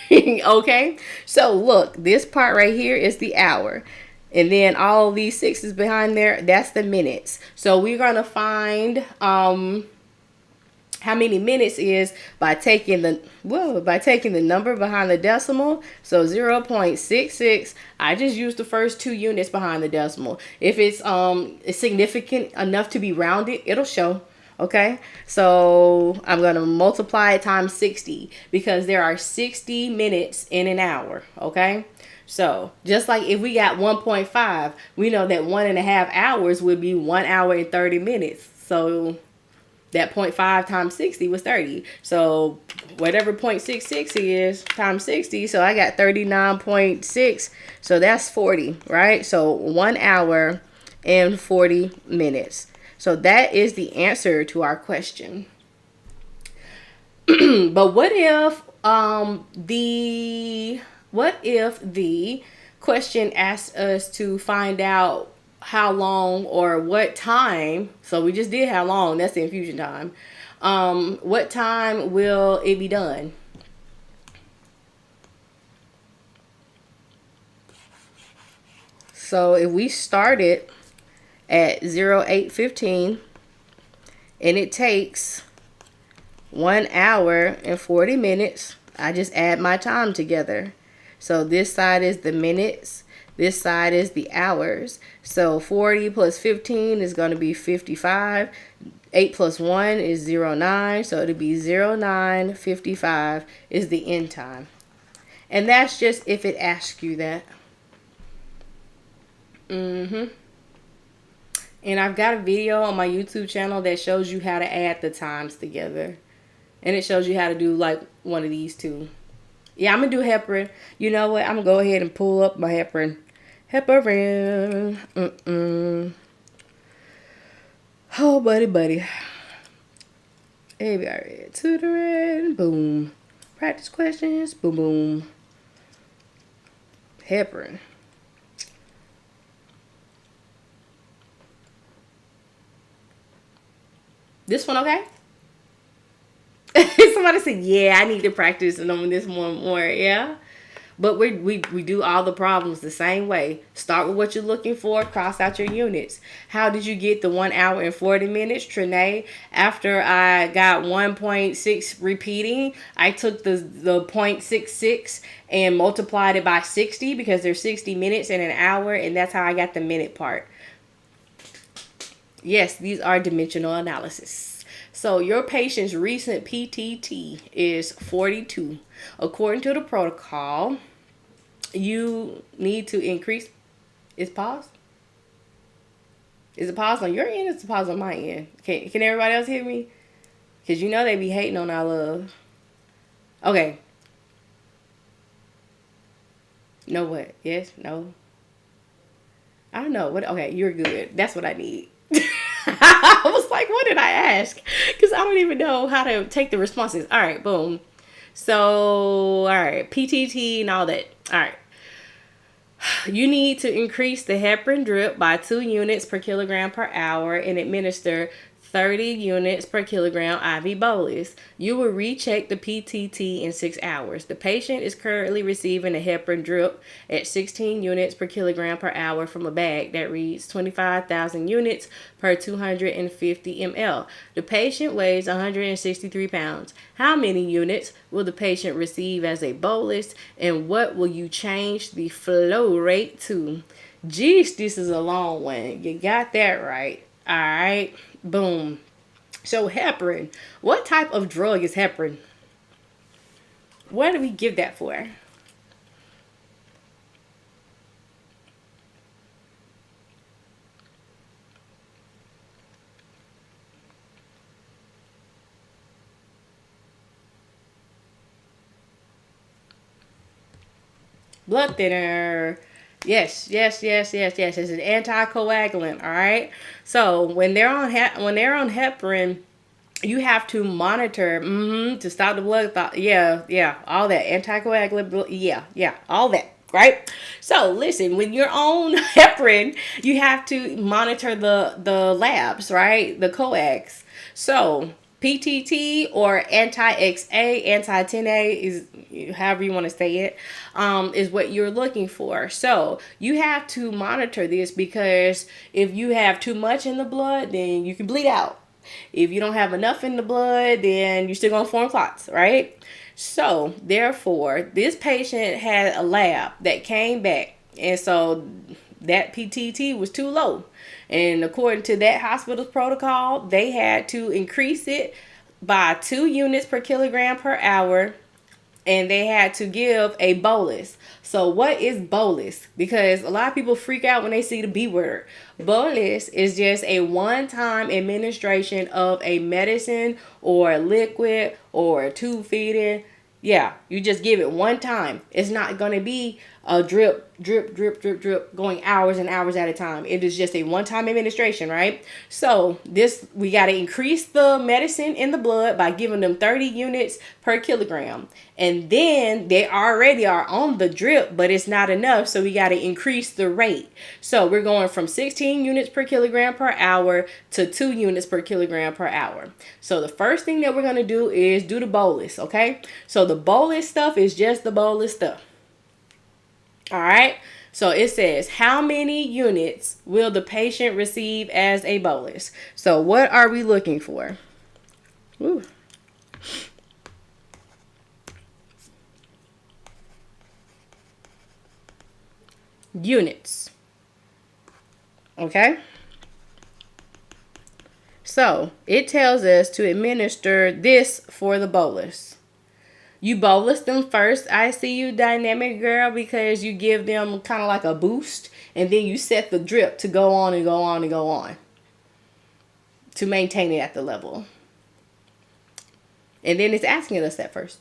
Okay. So look, this part right here is the hour. And then all these sixes behind there, that's the minutes. So we're going to find how many minutes is by taking the number behind the decimal. So 0.66. I just used the first 2 units behind the decimal. If it's significant enough to be rounded, it'll show. Okay, so I'm going to multiply it times 60 because there are 60 minutes in an hour. Okay, so just like if we got 1.5, we know that 1.5 hours would be 1 hour and 30 minutes. So That 0.5 times 60 was 30. So whatever 0.66 is times 60. So I got 39.6. So that's 40, right? So 1 hour and 40 minutes. So that is the answer to our question. But what if the question asks us to find out how long or what time? So we just did how long. That's the infusion time. What time will it be done? So if we started at 08:15 and it takes 1 hour and 40 minutes, I just add my time together. So this side is the minutes, this side is the hours. So 40 plus 15 is going to be 55. 8 plus 1 is 09. So it'll be 09:55 is the end time. And that's just if it asks you that. And I've got a video on my YouTube channel that shows you how to add the times together. And it shows you how to do like one of these two. Yeah, I'm going to do heparin. You know what? I'm going to go ahead and pull up my heparin. Heparin. Oh, buddy. ABR tutoring. Boom. Practice questions. Boom. Heparin. This one okay? Somebody said, yeah, I need to practice on this more. Yeah. But we do all the problems the same way. Start with what you're looking for. Cross out your units. How did you get the 1 hour and 40 minutes, Trinae? After I got 1.6 repeating, I took the 0.66 and multiplied it by 60 because there's 60 minutes in an hour. And that's how I got the minute part. Yes, these are dimensional analysis. So your patient's recent PTT is 42. According to the protocol, you need to increase. Is paused? Is it paused on your end or is it paused on my end? Can everybody else hear me? Because you know they be hating on our love. Okay. No what? Yes? No? I don't know. What? Okay, you're good. That's what I need. I was like, what did I ask? Because I don't even know how to take the responses. All right, boom. So, all right, PTT and all that. All right. You need to increase the heparin drip by 2 units per kilogram per hour and administer 30 units per kilogram IV bolus. You will recheck the PTT in 6 hours. The patient is currently receiving a heparin drip at 16 units per kilogram per hour from a bag that reads 25,000 units per 250 ml. The patient weighs 163 pounds. How many units will the patient receive as a bolus, and what will you change the flow rate to? Geez, this is a long one. You got that right. All right. Boom. So heparin. What type of drug is heparin? What do we give that for? Blood thinner. Yes. It's an anticoagulant. All right. So when they're on heparin, you have to monitor to stop the blood clot. Yeah, all that anticoagulant. Yeah, all that. Right. So listen, when you're on heparin, you have to monitor the labs, right? The coags. So PTT or anti-XA, anti-10A is however you want to say it, is what you're looking for. So you have to monitor this because if you have too much in the blood, then you can bleed out. If you don't have enough in the blood, then you're still going to form clots, right? So therefore, this patient had a lab that came back, and so that PTT was too low. And according to that hospital's protocol, they had to increase it by 2 units per kilogram per hour and they had to give a bolus. So what is bolus? Because a lot of people freak out when they see the B word. Bolus is just a one-time administration of a medicine or a liquid or a tube feeding. Yeah, you just give it one time. It's not going to be a drip, drip, drip, drip, drip going hours and hours at a time. It is just a one-time administration, right? So we got to increase the medicine in the blood by giving them 30 units per kilogram. And then they already are on the drip, but it's not enough. So we got to increase the rate. So we're going from 16 units per kilogram per hour to 2 units per kilogram per hour. So the first thing that we're going to do is do the bolus, okay? So the bolus stuff is just the bolus stuff. All right. So it says, how many units will the patient receive as a bolus? So what are we looking for? Ooh. Units. Okay. So it tells us to administer this for the bolus. You bolus them first, I see you, dynamic girl, because you give them kind of like a boost, and then you set the drip to go on and go on and go on to maintain it at the level. And then it's asking us that first.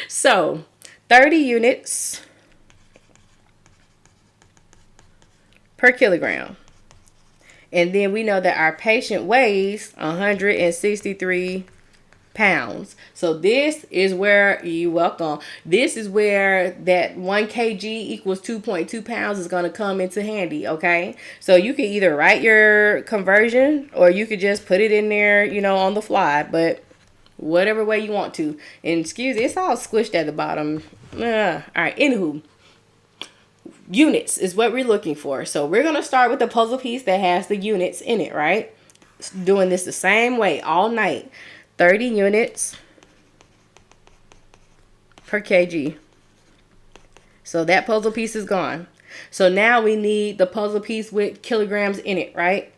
So 30 units per kilogram. And then we know that our patient weighs 163 pounds. So this is where, you're welcome, this is where that 1 kg equals 2.2 pounds is going to come into handy. Okay, so you can either write your conversion or you could just put it in there, you know, on the fly, but whatever way you want to. And excuse me, it's all squished at the bottom. All right, anywho, units is what we're looking for. So we're going to start with the puzzle piece that has the units in it, right? Doing this the same way all night. 30 units per kg. So that puzzle piece is gone. So now we need the puzzle piece with kilograms in it, right?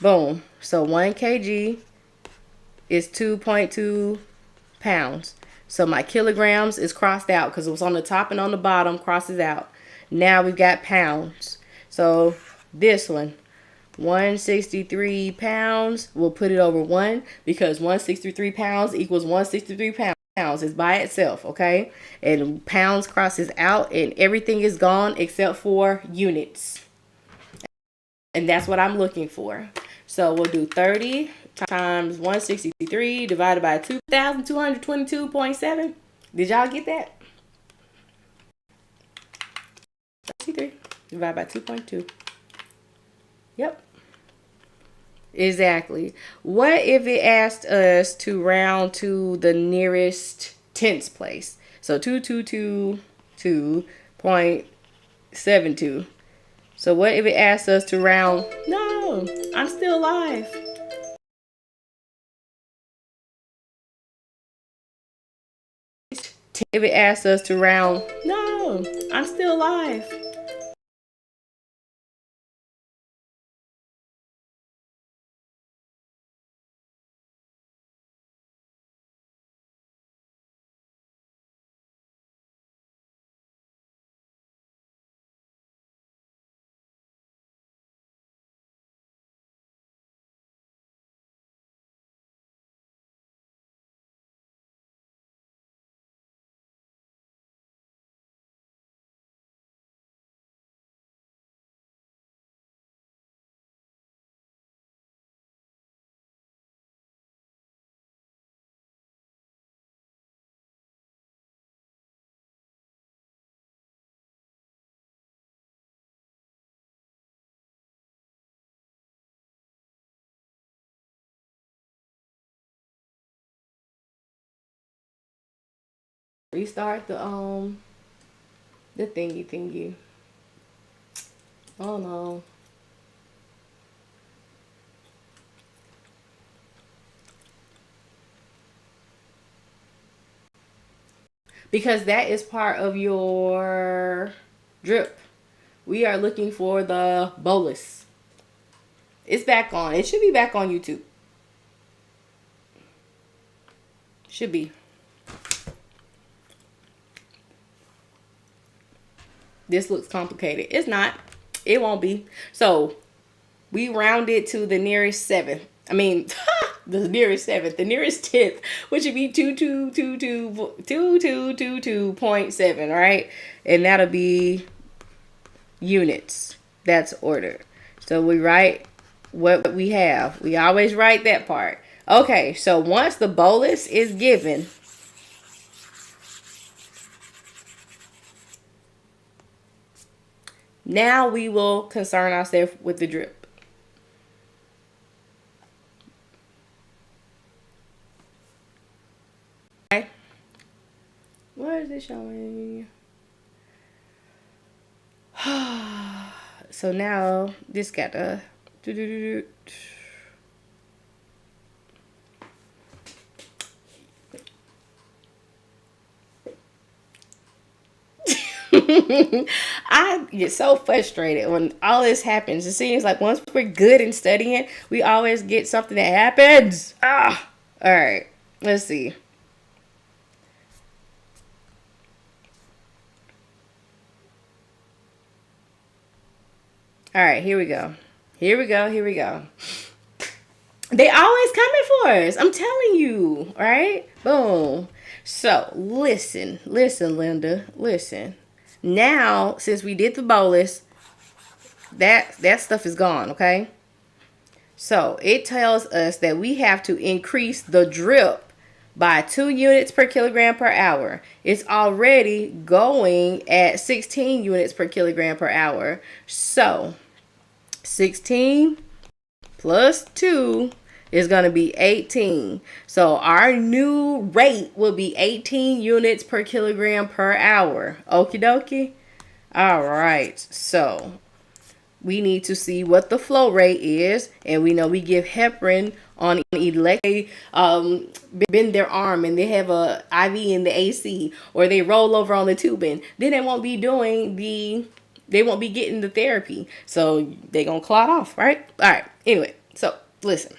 Boom. So 1 kg is 2.2 pounds. So my kilograms is crossed out because it was on the top and on the bottom, crosses out. Now we've got pounds. So this one, 163 pounds, we'll put it over 1 because 163 pounds equals 163 pounds is by itself, okay? And pounds crosses out and everything is gone except for units. And that's what I'm looking for. So we'll do 30 times 163 divided by 2,222.7. Did y'all get that? 63 divided by 2.2. Yep. Exactly. What if it asked us to round to the nearest tens place? So 2222.72. So what if it asked us to round? No, I'm still alive. If it asks us to round, no, I'm still alive. Restart the thingy. Oh no. Because that is part of your drip. We are looking for the bolus. It's back on. It should be back on YouTube. Should be. this looks complicated. It's not. It won't be. So we round it to the nearest seventh. I mean, the nearest seventh, the nearest tenth, which would be 2222.7, right? And that'll be units. That's order. So we write what we have. We always write that part. Okay, so once the bolus is given, now we will concern ourselves with the drip. Okay. What is it showing? So now this got the I get so frustrated when all this happens. It seems like once we're good in studying, we always get something that happens. All right, let's see. All right, here we go. Here we go. Here we go. They always coming for us. I'm telling you, right? Boom. So listen, Linda, listen. Now, since we did the bolus, that stuff is gone, okay? So it tells us that we have to increase the drip by 2 units per kilogram per hour. It's already going at 16 units per kilogram per hour. So 16 plus 2 is going to be 18. So our new rate will be 18 units per kilogram per hour. Okie dokie. All right. So we need to see what the flow rate is. And we know we give heparin on electric, bend their arm and they have a IV in the AC, or they roll over on the tubing. Then they won't be getting the therapy. So they're going to clot off, right? All right. Anyway, so listen.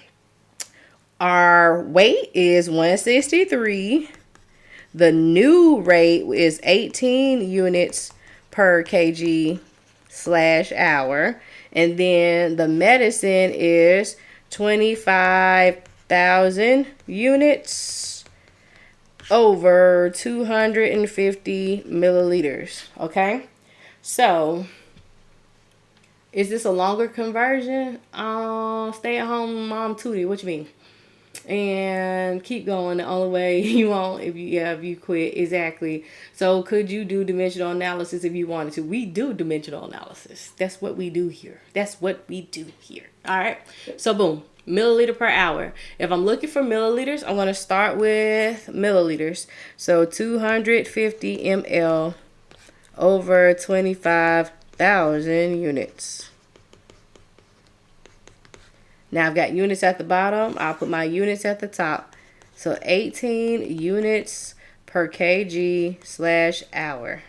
Our weight is 163. The new rate is 18 units per kg / hour. And then the medicine is 25,000 units over 250 milliliters. Okay. So is this a longer conversion? Stay at home mom Tootie. What you mean? And keep going the only way you want if you quit. Exactly. So could you do dimensional analysis if you wanted to? We do dimensional analysis. That's what we do here. All right. So boom, milliliter per hour. If I'm looking for milliliters, I'm going to start with milliliters. So 250 ml over 25,000 units. Now I've got units at the bottom. I'll put my units at the top. So 18 units per kg / hour.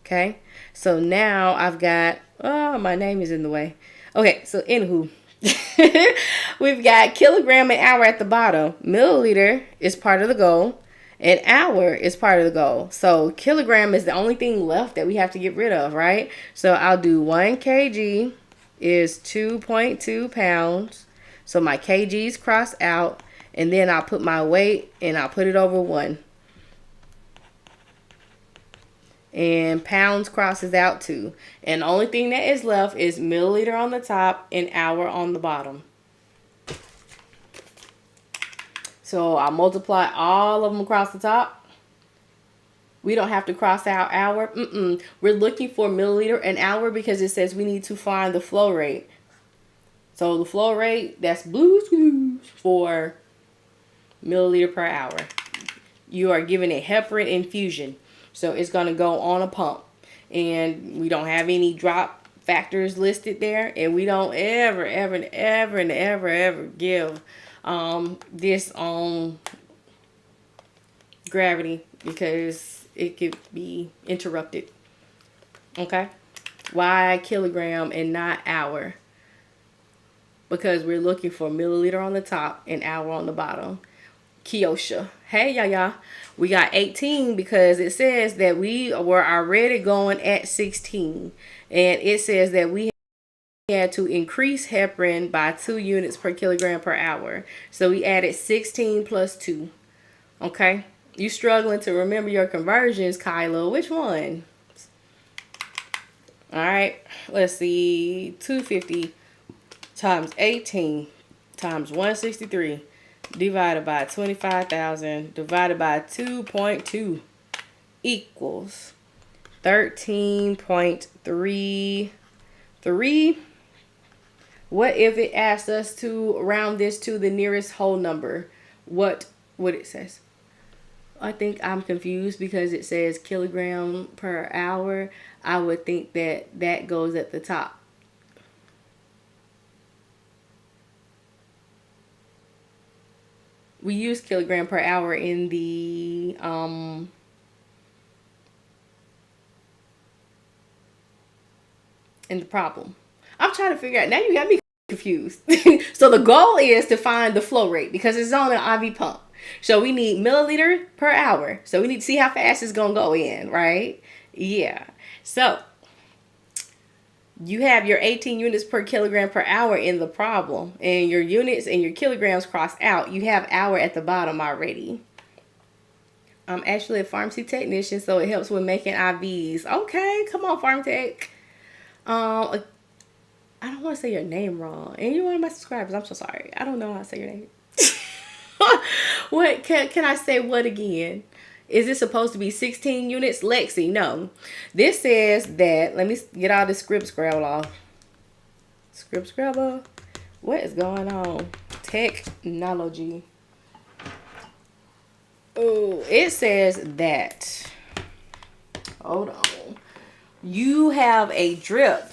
Okay. So now I've got, my name is in the way. Okay. So anywho, we've got kilogram and hour at the bottom. Milliliter is part of the goal. And hour is part of the goal. So kilogram is the only thing left that we have to get rid of, right? So I'll do 1 kg is 2.2 pounds. So my kgs cross out, and then I'll put my weight and I'll put it over 1. And pounds crosses out too. And the only thing that is left is milliliter on the top and hour on the bottom. So I'll multiply all of them across the top. We don't have to cross out hour. We're looking for milliliter an hour because it says we need to find the flow rate. So the flow rate, that's blue for milliliter per hour. You are given a heparin infusion. So it's going to go on a pump. And we don't have any drop factors listed there. And we don't ever give this on gravity because it could be interrupted. Okay. Why kilogram and not hour? Because we're looking for milliliter on the top and hour on the bottom. Kiosha. Hey, y'all. We got 18 because it says that we were already going at 16. And it says that we had to increase heparin by 2 units per kilogram per hour. So we added 16 plus 2. Okay? You struggling to remember your conversions, Kylo. Which one? All right. Let's see. 250 times 18 times 163 divided by 25,000 divided by 2.2 equals 13.33. What if it asked us to round this to the nearest whole number? What would it say? I think I'm confused because it says kilogram per hour. I would think that that goes at the top. We use kilogram per hour in the problem. I'm trying to figure out. Now you got me confused. So the goal is to find the flow rate because it's on an IV pump. So we need milliliter per hour. So we need to see how fast it's going to go in, right? Yeah. So you have your 18 units per kilogram per hour in the problem, and your units and your kilograms crossed out. You have hour at the bottom already. I'm actually a pharmacy technician, so it helps with making IVs. Okay, come on, Pharm Tech. I don't want to say your name wrong, and you're one of my subscribers. I'm so sorry. I don't know how to say your name. What can I say? What again? Is it supposed to be 16 units? Lexi, no. This says that, let me get all the script scrabble off. Script scrabble? What is going on? Technology. Oh, it says that, hold on. You have a drip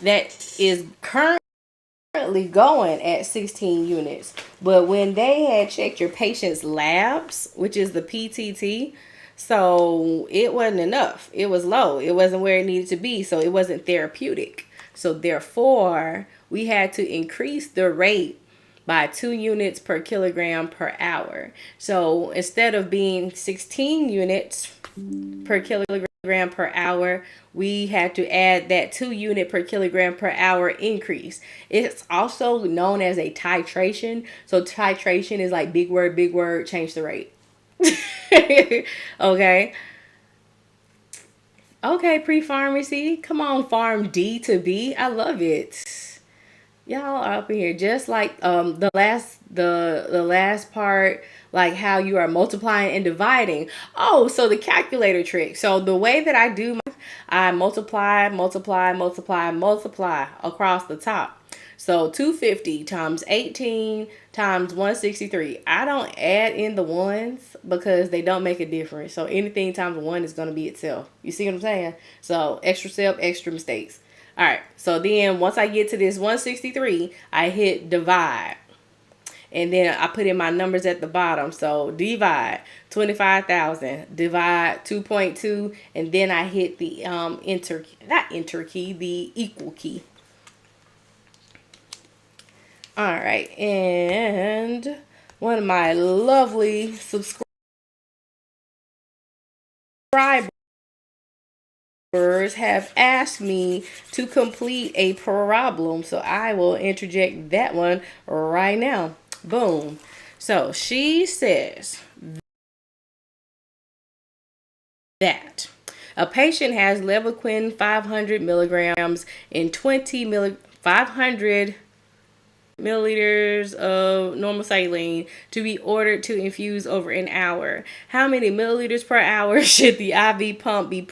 that is currently going at 16 units, but when they had checked your patient's labs, which is the PTT, so it wasn't enough. It was low. It wasn't where it needed to be, so it wasn't therapeutic. So therefore, we had to increase the rate by 2 units per kilogram per hour. So instead of being 16 units per kilogram per hour, we had to add that 2 unit per kilogram per hour increase. It's also known as a titration. So titration is like big word, change the rate. Okay. Okay, pre-pharmacy. Come on, farm D to B. I love it. Y'all are up in here just like the last part, like how you are multiplying and dividing. Oh, so the calculator trick. So the way that I do I multiply across the top. So 250 times 18 times 163. I don't add in the ones because they don't make a difference. So anything times 1 is going to be itself. You see what I'm saying? So extra step, extra mistakes. All right. So then once I get to this 163, I hit divide. And then I put in my numbers at the bottom. So divide 25,000, divide 2.2, and then I hit the enter key, the equal key. All right, and one of my lovely subscribers have asked me to complete a problem, so I will interject that one right now. Boom. So she says that a patient has Levaquin 500 milligrams in 500 milliliters of normal saline to be ordered to infuse over an hour. How many milliliters per hour should the IV pump be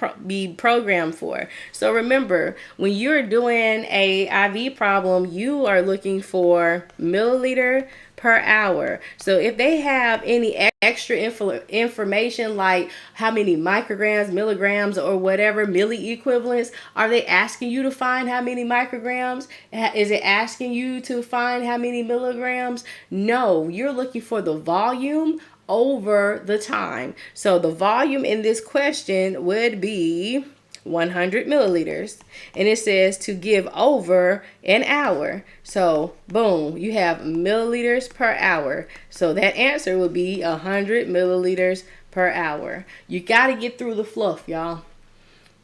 programmed for? So remember, when you're doing a IV problem, you are looking for milliliter per hour. So if they have any extra information like how many micrograms, milligrams, or whatever milli equivalents, are they asking you to find how many micrograms? Is it asking you to find how many milligrams? No, you're looking for the volume over the time. So the volume in this question would be 100 milliliters, and it says to give over an hour. So boom, you have milliliters per hour. So that answer would be 100 milliliters per hour. You got to get through the fluff, y'all.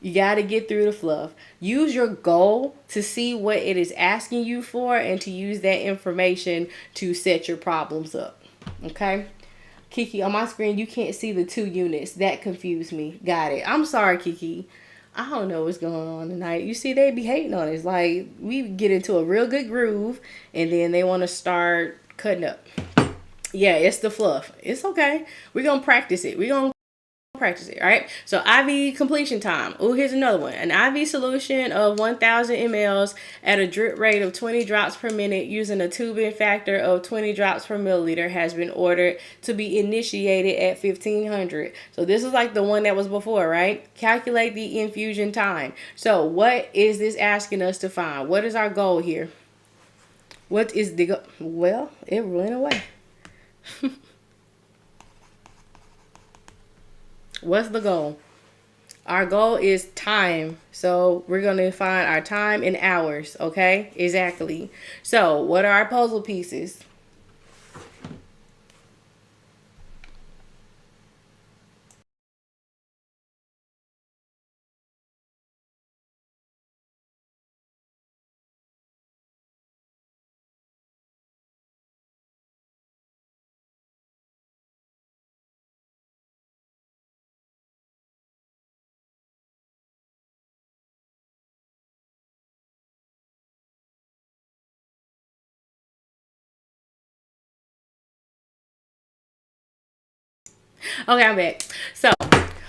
You got to get through the fluff. Use your goal to see what it is asking you for and to use that information to set your problems up. Okay? Kiki, on my screen, you can't see the 2 units. That confused me. Got it. I'm sorry, Kiki. I don't know what's going on tonight. You see, they be hating on us. Like, we get into a real good groove, and then they want to start cutting up. Yeah, it's the fluff. It's okay. We're going to practice it. We're going to practice it, all right? So IV completion time. Oh, here's another one. An IV solution of 1,000 mLs at a drip rate of 20 drops per minute using a tubing factor of 20 drops per milliliter has been ordered to be initiated at 1500. So this is like the one that was before, right? Calculate the infusion time. So what is this asking us to find? What is our goal here? What is the well, it went away. What's the goal? Our goal is time. So we're going to find our time in hours. Okay, exactly. So what are our puzzle pieces? Okay, I'm back. So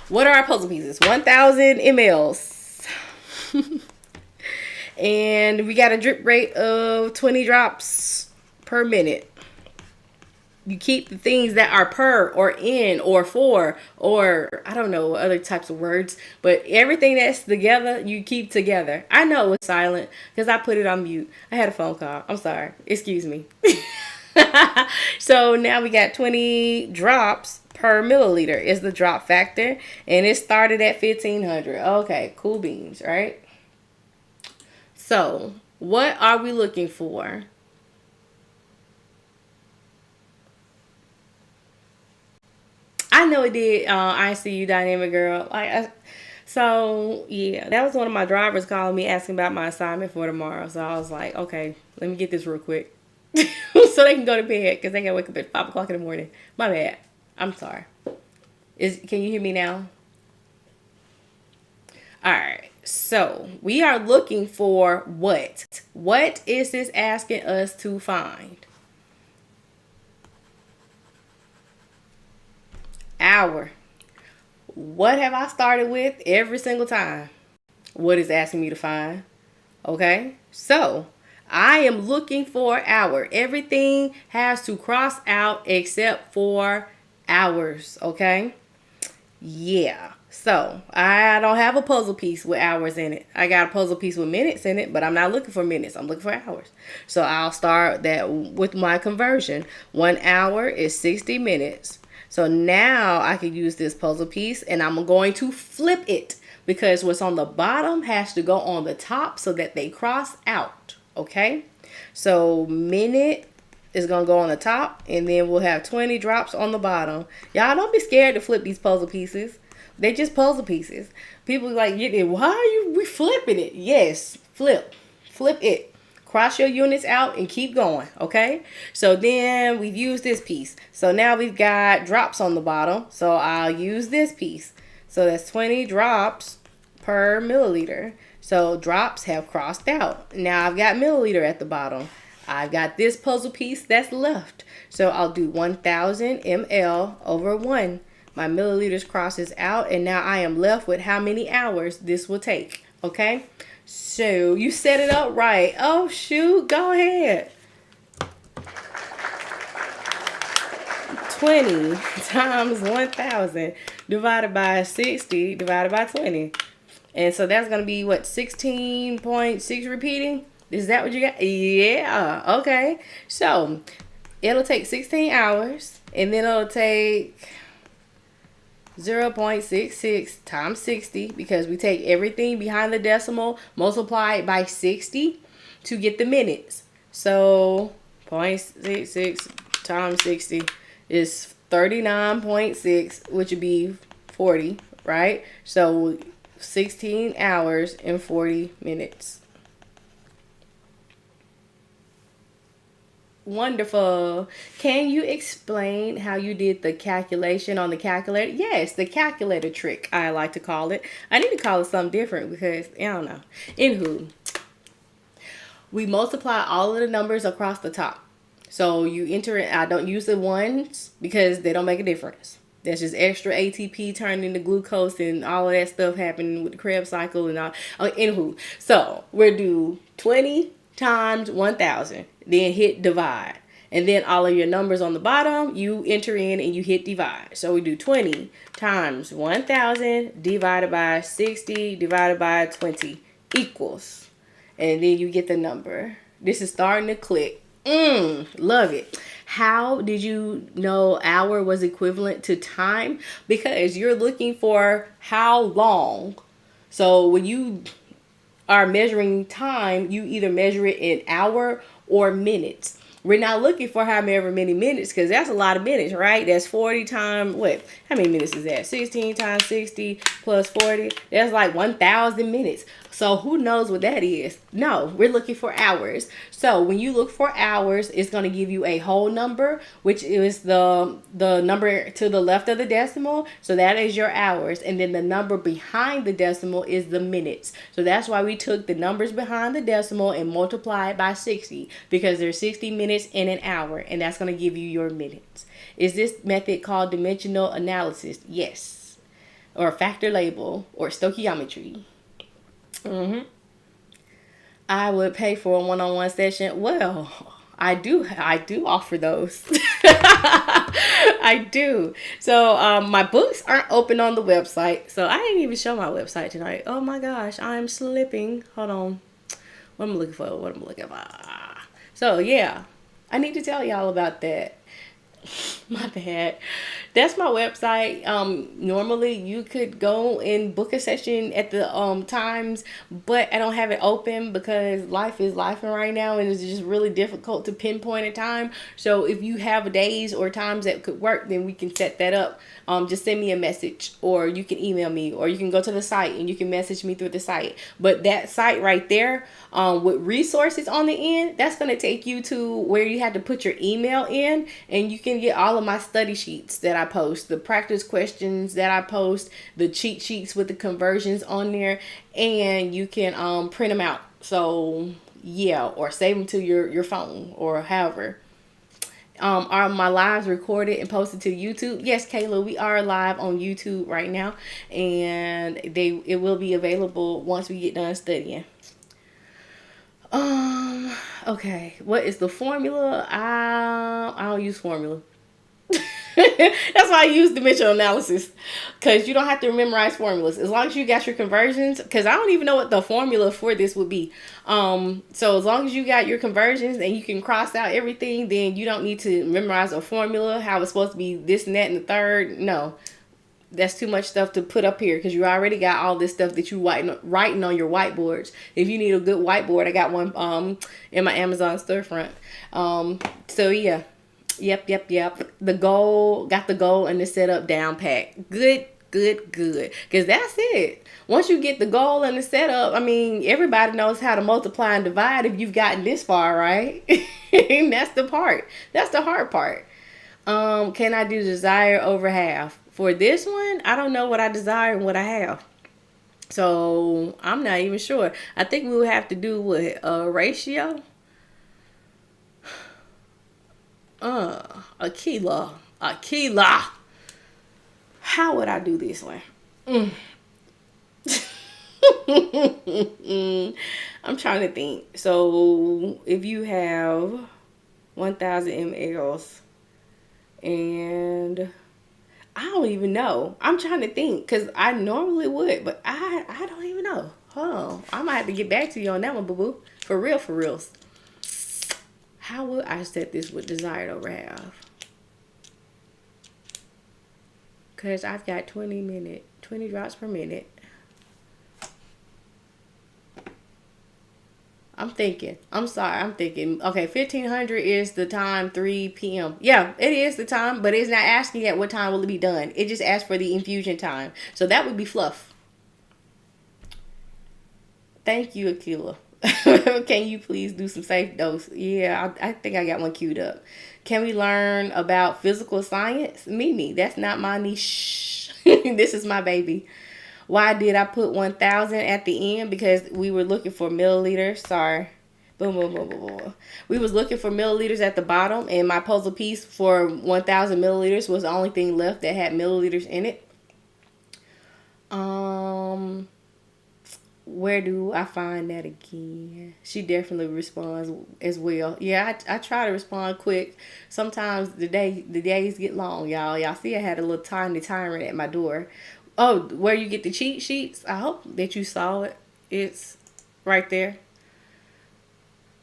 what are our puzzle pieces? 1,000 mLs. And we got a drip rate of 20 drops per minute. You keep the things that are per or in or for or I don't know other types of words, but everything that's together you keep together. I know it's silent because I put it on mute. I had a phone call. I'm sorry. Excuse me. So now we got 20 drops per milliliter is the drop factor, and it started at 1500. Okay, cool beans, right? So what are we looking for? I know it did. I see you, dynamic girl. So yeah, that was one of my drivers calling me asking about my assignment for tomorrow. So I was like, okay, let me get this real quick, so they can go to bed because they gotta wake up at 5 o'clock in the morning. My bad. I'm sorry. Can you hear me now? All right. So we are looking for what? What is this asking us to find? Hour. What have I started with every single time? What is asking me to find? Okay. So I am looking for hour. Everything has to cross out except for hours. Okay. Yeah. So I don't have a puzzle piece with hours in it. I got a puzzle piece with minutes in it, but I'm not looking for minutes. I'm looking for hours. So I'll start that with my conversion. 1 hour is 60 minutes. So now I can use this puzzle piece and I'm going to flip it because what's on the bottom has to go on the top so that they cross out. Okay. So minute is going to go on the top and then we'll have 20 drops on the bottom. Y'all don't be scared to flip these puzzle pieces. They just puzzle pieces. People like, why are we flipping it? Yes, flip it. Cross your units out and keep going, okay? So then we've used this piece. So now we've got drops on the bottom. So I'll use this piece. So that's 20 drops per milliliter. So drops have crossed out. Now I've got milliliter at the bottom. I've got this puzzle piece that's left. So I'll do 1,000 ml over 1. My milliliters crosses out, and now I am left with how many hours this will take, okay? So you set it up right. Oh, shoot, go ahead. 20 times 1,000 divided by 60 divided by 20. And so that's going to be, what, 16.6 repeating? Is that what you got? Yeah, okay. So it'll take 16 hours, and then it'll take 0.66 times 60, because we take everything behind the decimal, multiply it by 60 to get the minutes. So 0.66 times 60 is 39.6, which would be 40, right? So 16 hours and 40 minutes. Wonderful. Can you explain how you did the calculation on the calculator? Yes, the calculator trick, I like to call it. I need to call it something different because I don't know. Anywho, we multiply all of the numbers across the top. So you enter it. I don't use the ones because they don't make a difference. That's just extra ATP turned into glucose and all of that stuff happening with the Krebs cycle and all. Anywho, so we'll do 20 times 1,000. Then hit divide. And then all of your numbers on the bottom, you enter in and you hit divide. So we do 20 times 1,000 divided by 60 divided by 20 equals. And then you get the number. This is starting to click. Love it. How did you know hour was equivalent to time? Because you're looking for how long. So when you are measuring time, you either measure it in hour or minutes. We're not looking for however many minutes, because that's a lot of minutes, right? That's 40 times, what? How many minutes is that? 16 times 60 plus 40. That's like 1,000 minutes. So who knows what that is? No, we're looking for hours. So when you look for hours, it's going to give you a whole number, which is the number to the left of the decimal. So that is your hours. And then the number behind the decimal is the minutes. So that's why we took the numbers behind the decimal and multiplied by 60, because there's 60 minutes in an hour, and that's going to give you your minutes. Is this method called dimensional analysis? Yes. Or factor label or stoichiometry. I would pay for a one-on-one session. Well, I do offer those. I do. So my books aren't open on the website, so I didn't even show my website tonight. Oh my gosh, I'm slipping. Hold on. What am I looking for? So yeah, I need to tell y'all about that. My bad. That's my website. Normally you could go and book a session at the times, but I don't have it open because life is life right now, and it's just really difficult to pinpoint a time. So if you have days or times that could work, then we can set that up. Just send me a message, or you can email me, or you can go to the site and you can message me through the site. But that site right there, with resources on the end, that's going to take you to where you have to put your email in, and you can get all of my study sheets that I post, the practice questions that I post, the cheat sheets with the conversions on there, and you can print them out. So yeah, or save them to your phone, or however. Are my lives recorded and posted to YouTube? Yes, Kayla, we are live on YouTube right now, and it will be available once we get done studying. Okay, what is the formula? I don't use formula. That's why I use dimensional analysis, because you don't have to memorize formulas as long as you got your conversions, because I don't even know what the formula for this would be. So as long as you got your conversions and you can cross out everything, then you don't need to memorize a formula, how it's supposed to be this and that and the third. No, that's too much stuff to put up here, because you already got all this stuff that you writing on your whiteboards. If you need a good whiteboard, I got one in my Amazon storefront. So yeah. Yep. Got the goal and the setup down pat. Good. Because that's it. Once you get the goal and the setup, I mean, everybody knows how to multiply and divide if you've gotten this far, right? And that's the part. That's the hard part. Can I do desire over half? For this one, I don't know what I desire and what I have. So I'm not even sure. I think we would have to do what, a ratio? Aquila. How would I do this one? I'm trying to think. So if you have 1,000 mLs, and I don't even know. I'm trying to think, because I normally would, but I don't even know. Hold on. I might have to get back to you on that one, boo-boo. For reals. How would I set this with desired over half? because I've got 20 drops per minute. I'm thinking. Okay, 1500 is the time, 3 p.m. Yeah, it is the time, but it's not asking at what time will it be done. It just asks for the infusion time. So that would be fluff. Thank you, Akila. Can you please do some safe dose? Yeah, I think I got one queued up. Can we learn about physical science? Mimi, that's not my niche. This is my baby. Why did I put 1000 at the end? Because we were looking for milliliters. Sorry. Boom, boom, boom, boom, boom. We was looking for milliliters at the bottom, and my puzzle piece for 1000 milliliters was the only thing left that had milliliters in it. Where do I find that again? She definitely responds as well. Yeah, I try to respond quick. Sometimes the days get long, y'all. Y'all see I had a little tiny tyrant at my door. Oh, where you get the cheat sheets? I hope that you saw it. It's right there.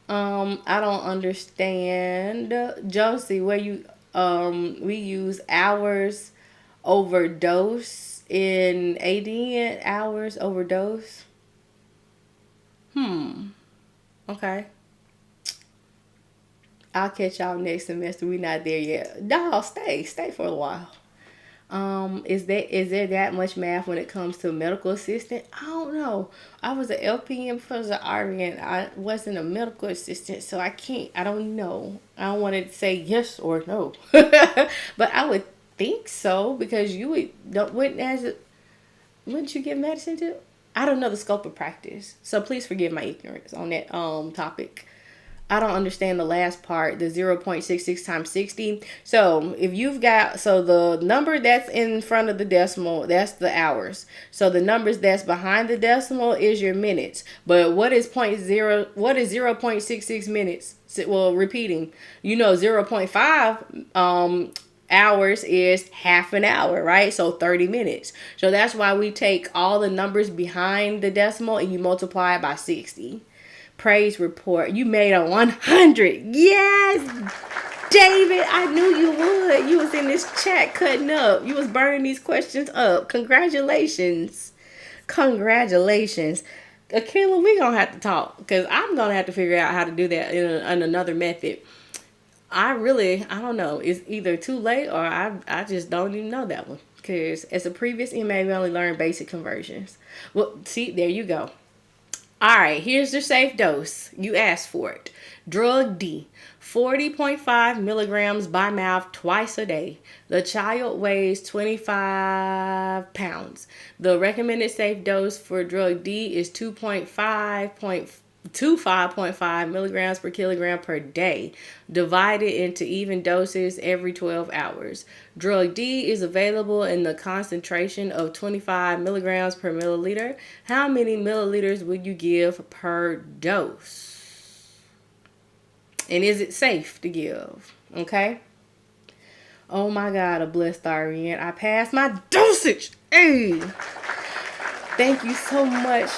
I don't understand. Josie, where you we use hours overdose in AD, hours overdose. Okay. I'll catch y'all next semester. We're not there yet. Dawg, stay for a while. Is there that much math when it comes to a medical assistant? I don't know. I was an LPN because of RN. I wasn't a medical assistant, so I don't know. I don't want to say yes or no. But I would think so, because wouldn't you give medicine to? I don't know the scope of practice, so please forgive my ignorance on that topic. I don't understand the last part, the 0.66 times 60. So if you've got, the number that's in front of the decimal, that's the hours. So the numbers that's behind the decimal is your minutes. But what is 0.66 minutes? Well, repeating, 0.5 hours is half an hour, right? So 30 minutes. So that's why we take all the numbers behind the decimal and you multiply it by 60. Praise report. You made a 100. Yes, David, I knew you would. You was in this chat cutting up. You was burning these questions up. Congratulations. Akila, we gonna have to talk, because I'm gonna have to figure out how to do that in another method. I don't know. It's either too late or I just don't even know that one. Because as a previous MA, we only learned basic conversions. Well, see, there you go. All right, here's the safe dose. You asked for it. Drug D, 40.5 milligrams by mouth twice a day. The child weighs 25 pounds. The recommended safe dose for drug D is 5.5 milligrams per kilogram per day, divided into even doses every 12 hours. Drug D is available in the concentration of 25 milligrams per milliliter. How many milliliters would you give per dose? And is it safe to give? Okay. Oh my God, a blessed RN. I passed my dosage. Hey. Thank you so much.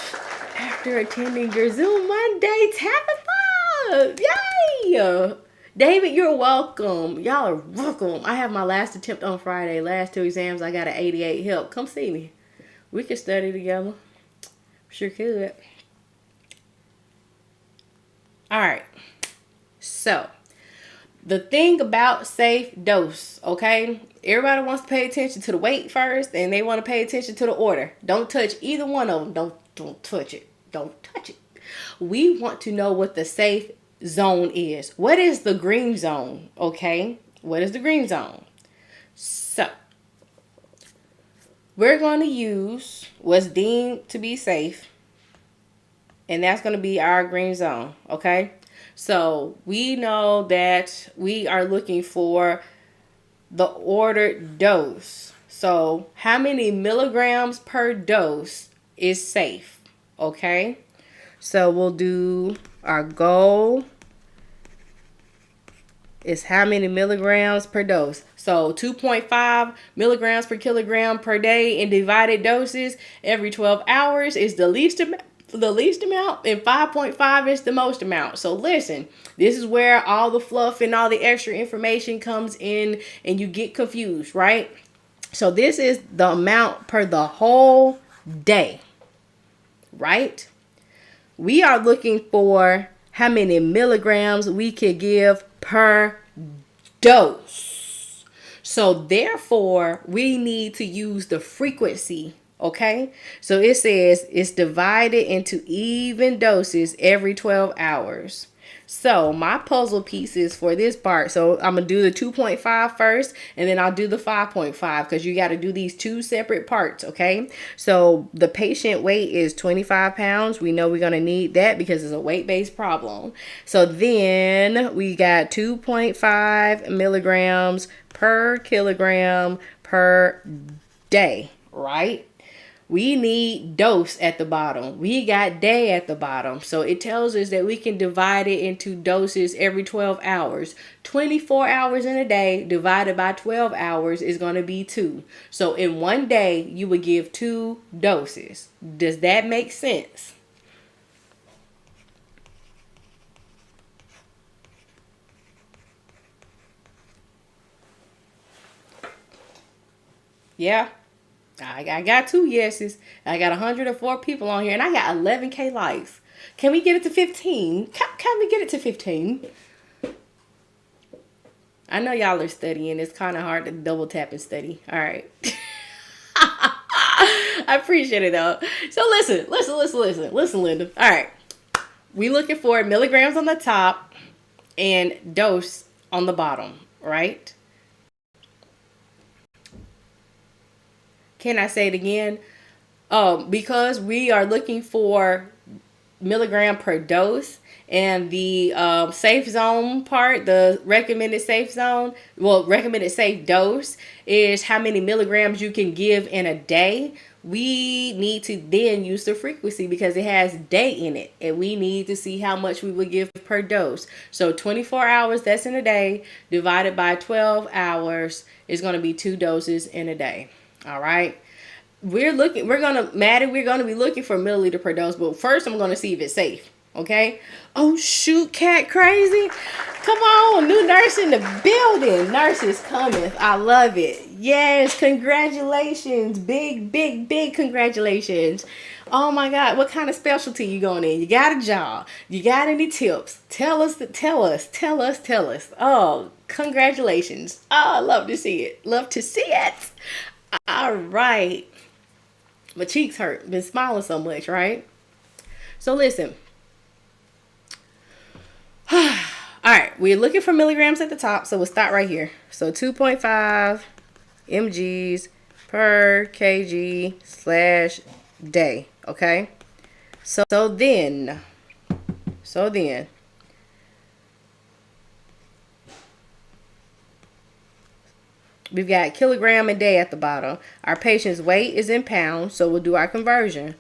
After attending your Zoom Monday, Tabitha! Yay! David, you're welcome. Y'all are welcome. I have my last attempt on Friday. Last 2 exams, I got an 88 help. Come see me. We can study together. Sure could. All right. So, the thing about safe dose, okay? Everybody wants to pay attention to the weight first, and they want to pay attention to the order. Don't touch either one of them. Don't touch it. Don't touch it. We want to know what the safe zone is. What is the green zone? Okay. What is the green zone? So, we're going to use what's deemed to be safe, and that's going to be our green zone. Okay. So, we know that we are looking for the ordered dose. So, how many milligrams per dose is safe? Okay, so we'll do our goal is how many milligrams per dose. So 2.5 milligrams per kilogram per day in divided doses every 12 hours is the least amount, and 5.5 is the most amount. So listen, this is where all the fluff and all the extra information comes in and you get confused, right? So this is the amount per the whole day, right? We are looking for how many milligrams we could give per dose. So therefore, we need to use the frequency, okay? So it says it's divided into even doses every 12 hours. So my puzzle pieces for this part, so I'm going to do the 2.5 first, and then I'll do the 5.5 because you got to do these two separate parts, okay? So the patient weight is 25 pounds. We know we're going to need that because it's a weight-based problem. So then we got 2.5 milligrams per kilogram per day, right? We need dose at the bottom. We got day at the bottom. So it tells us that we can divide it into doses every 12 hours. 24 hours in a day divided by 12 hours is going to be 2. So in one day, you would give 2 doses. Does that make sense? Yeah. I got 2 yeses. I got 104 people on here, and I got 11K likes. Can we get it to 15? Can we get it to 15? I know y'all are studying. It's kind of hard to double tap and study. All right. I appreciate it, though. So listen, Linda. All right. We looking for milligrams on the top and dose on the bottom, right? Can I say it again? Because we are looking for milligram per dose, and the safe zone part, the recommended safe zone, recommended safe dose is how many milligrams you can give in a day. We need to then use the frequency because it has day in it, and we need to see how much we would give per dose. So 24 hours, that's in a day, divided by 12 hours is going to be 2 doses in a day. All right. We're going to be looking for milliliter per dose, but first I'm going to see if it's safe. Okay. Oh shoot, cat crazy. Come on, new nurse in the building. Nurses cometh. I love it. Yes, congratulations. Big congratulations. Oh my God, what kind of specialty you going in? You got a job? You got any tips? Tell us. Oh, congratulations. Oh, I love to see it. All right. My cheeks hurt. Been smiling so much, right? So listen. All right. We're looking for milligrams at the top. So we'll start right here. So 2.5 mgs per kg/day. Okay. So then. We've got kilogram a day at the bottom. Our patient's weight is in pounds, so we'll do our conversion.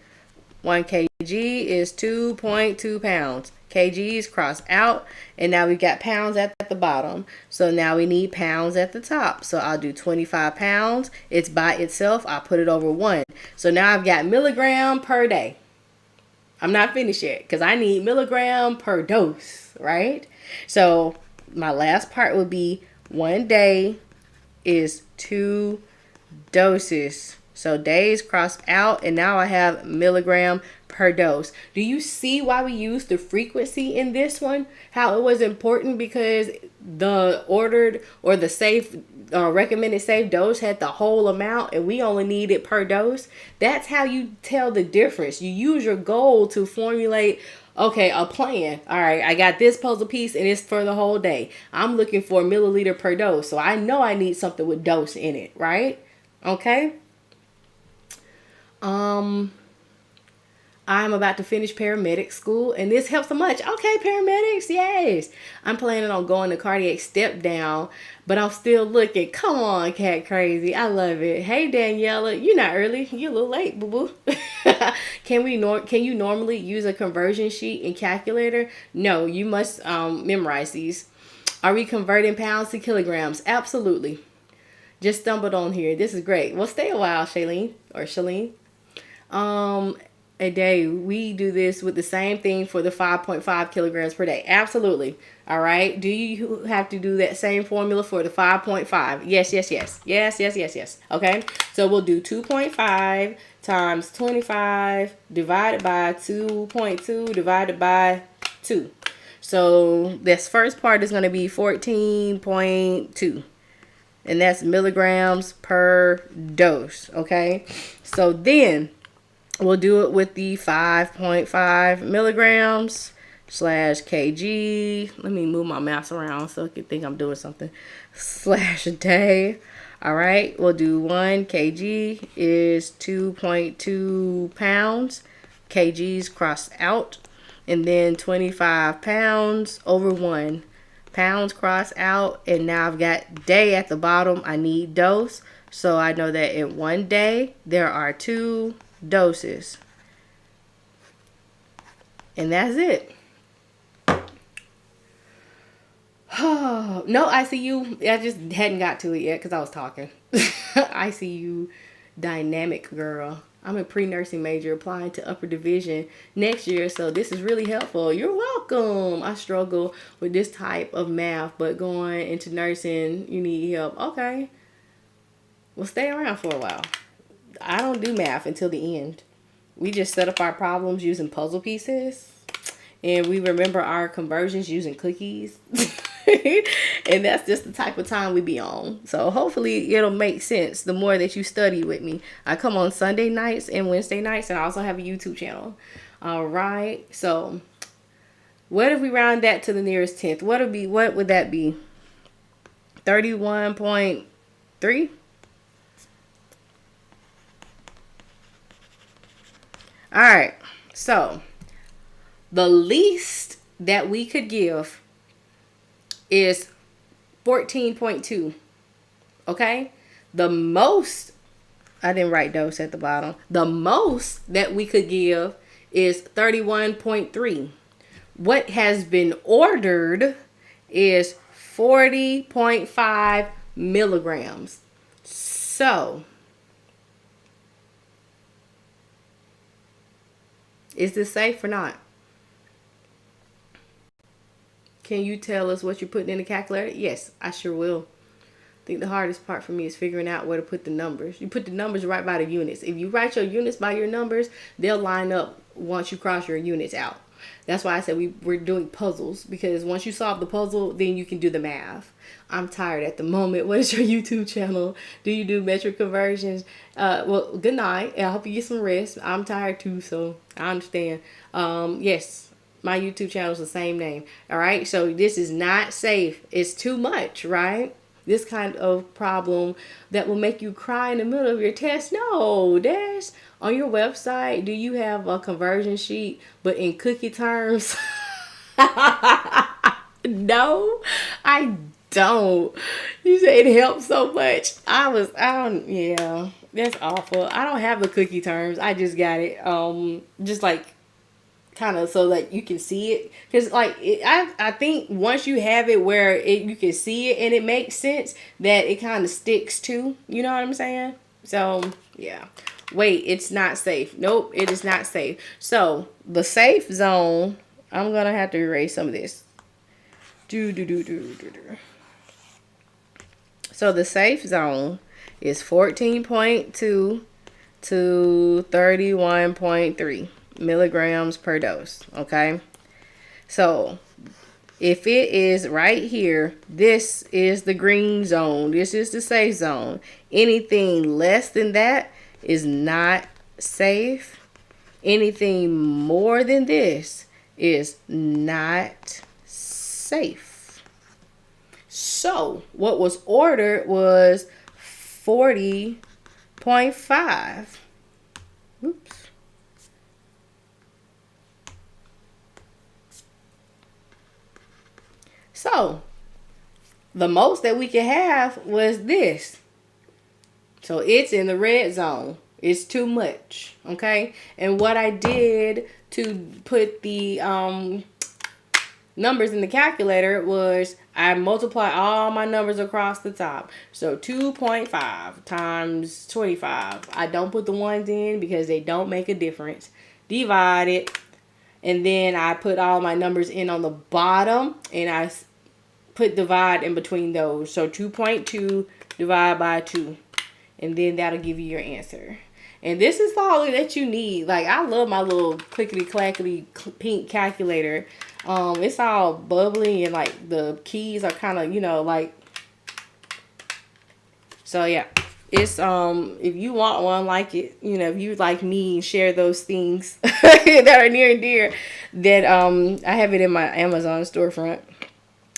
1 kg is 2.2 pounds. Kgs cross out, and now we've got pounds at the bottom. So now we need pounds at the top. So I'll do 25 pounds. It's by itself. I'll put it over 1. So now I've got milligram per day. I'm not finished yet because I need milligram per dose, right? So my last part would be 1 day is 2 doses. So days cross out, and now I have milligram per dose. Do you see why we use the frequency in this one? How it was important because the ordered or the safe recommended safe dose had the whole amount, and we only need it per dose. That's how you tell the difference. You use your goal to formulate a plan. All right, I got this puzzle piece and it's for the whole day. I'm looking for milliliter per dose. So I know I need something with dose in it, right? Okay. I'm about to finish paramedic school, and this helps so much. Okay, paramedics, yes. I'm planning on going to cardiac step down, but I'm still looking. Come on, cat crazy. I love it. Hey, Daniela, you're not early. You're a little late, boo-boo. Can you normally use a conversion sheet and calculator? No, you must memorize these. Are we converting pounds to kilograms? Absolutely. Just stumbled on here. This is great. Well, stay a while, Shalene. a day. We do this with the same thing for the 5.5 kilograms per day. Absolutely. All right. Do you have to do that same formula for the 5.5? Yes, yes, yes. Yes, yes, yes, yes. Okay. So we'll do 2.5 times 25 divided by 2.2 divided by 2. So this first part is going to be 14.2. And that's milligrams per dose. Okay. So then we'll do it with the 5.5 milligrams slash kg. Let me move my mouse around so I can think I'm doing something. Slash a day. All right. We'll do 1 kg is 2.2 pounds. Kgs crossed out. And then 25 pounds over 1. Pounds crossed out. And now I've got day at the bottom. I need dose. So I know that in 1 day, there are 2 doses. And that's it. Oh, no ICU. I just hadn't got to it yet because I was talking. ICU dynamic girl. I'm a pre-nursing major applying to upper division next year, so this is really helpful. You're welcome. I struggle with this type of math, but going into nursing, you need help. Okay. Well, stay around for a while. I don't do math until the end. We just set up our problems using puzzle pieces, and we remember our conversions using cookies. And that's just the type of time we be on. So hopefully it'll make sense the more that you study with me. I come on Sunday nights and Wednesday nights, and I also have a YouTube channel. All right. So what if we round that to the nearest tenth? What would that be? 31.3? All right. So the least that we could give is 14.2. Okay? The most, I didn't write dose at the bottom. The most that we could give is 31.3. What has been ordered is 40.5 milligrams. So, is this safe or not? Can you tell us what you're putting in the calculator? Yes, I sure will. I think the hardest part for me is figuring out where to put the numbers. You put the numbers right by the units. If you write your units by your numbers, they'll line up once you cross your units out. That's why I said we're doing puzzles, because once you solve the puzzle, then you can do the math. I'm tired at the moment. What is your YouTube channel? Do you do metric conversions? Well, good night. I hope you get some rest. I'm tired too, so I understand. Yes. My YouTube channel is the same name. All right. So this is not safe. It's too much, right? This kind of problem that will make you cry in the middle of your test. No, Dash. On your website, do you have a conversion sheet, but in cookie terms? No, I don't. You say it helps so much. Yeah, that's awful. I don't have the cookie terms. I just got it. Just like, kind of so that you can see it, because like I think once you have it where you can see it and it makes sense, that it kind of sticks to, you know what I'm saying? So yeah. Wait, it's not safe. Nope, it is not safe. So the safe zone, I'm gonna have to erase some of this. So the safe zone is 14.2 to 31.3 milligrams per dose. Okay, so if it is right here, this is the green zone, this is the safe zone. Anything less than that is not safe. Anything more than this is not safe. So what was ordered was 40.5. Oops. So the most that we could have was this. So it's in the red zone. It's too much. Okay. And what I did to put the numbers in the calculator was I multiply all my numbers across the top. So 2.5 times 25. I don't put the ones in because they don't make a difference. divide it, and then I put all my numbers in on the bottom, and I put divide in between those. So 2.2 divided by 2, and then that'll give you your answer. And this is all that you need. Like, I love my little clickety clackety pink calculator. It's all bubbly, and like the keys are kind of, you know, like, so yeah. It's if you want one like it, you know, if you like me share those things that are near and dear, that I have it in my Amazon storefront.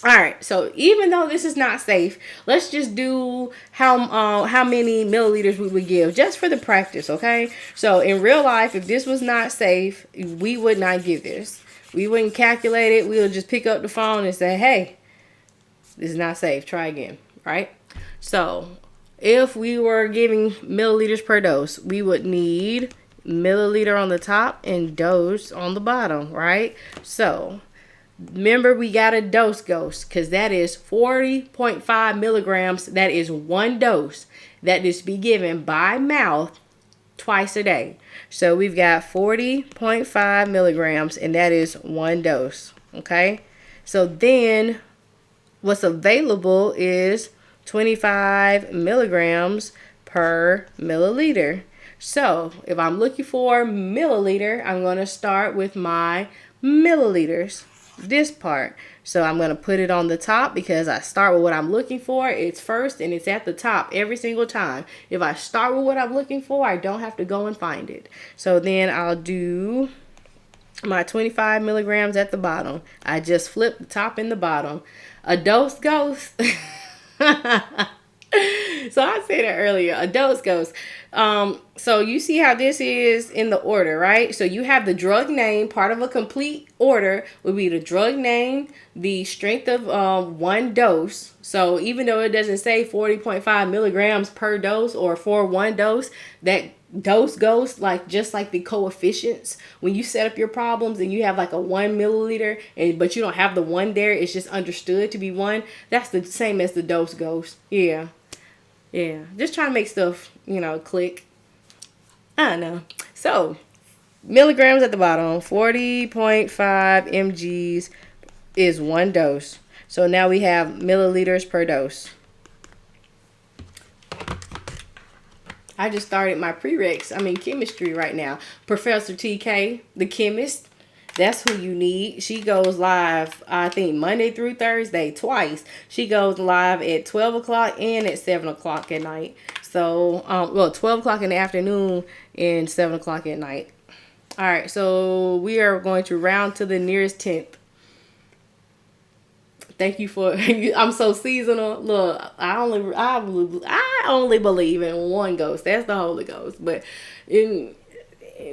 All right, so even though this is not safe, let's just do how many milliliters we would give just for the practice, okay? So in real life, if this was not safe, we would not give this. We wouldn't calculate it. We would just pick up the phone and say, hey, this is not safe. Try again, right? So if we were giving milliliters per dose, we would need milliliter on the top and dose on the bottom, right? So remember, we got a dose because that is 40.5 milligrams. That is one dose that is to be given by mouth twice a day. So we've got 40.5 milligrams, and that is one dose. Okay. So then what's available is 25 milligrams per milliliter. So if I'm looking for milliliter, I'm going to start with my milliliters. This part. So I'm going to put it on the top because I start with what I'm looking for. It's first and it's at the top every single time. If I start with what I'm looking for, I don't have to go and find it. So then I'll do my 25 milligrams at the bottom. I just flip the top and the bottom. A dose goes. So I said it earlier, a dose goes. So you see how this is in the order, right? So you have the drug name. Part of a complete order would be the drug name, the strength of one dose. So even though it doesn't say 40.5 milligrams per dose or for one dose, that dose goes like just like the coefficients. When you set up your problems and you have like a 1 milliliter, but you don't have the 1 there, it's just understood to be 1. That's the same as the dose goes. Yeah. Just trying to make stuff, you know, click. I don't know. So milligrams at the bottom, 40.5 mgs is one dose. So now we have milliliters per dose. I just started my prereqs. I'm in chemistry right now. Professor TK, the chemist, that's who you need. She goes live, I think, Monday through Thursday, twice. She goes live at 12 o'clock and at 7 o'clock at night. So, 12 o'clock in the afternoon and 7 o'clock at night. All right, so we are going to round to the nearest tenth. Thank you for, I'm so seasonal. Look, I only believe in one ghost. That's the Holy Ghost. But in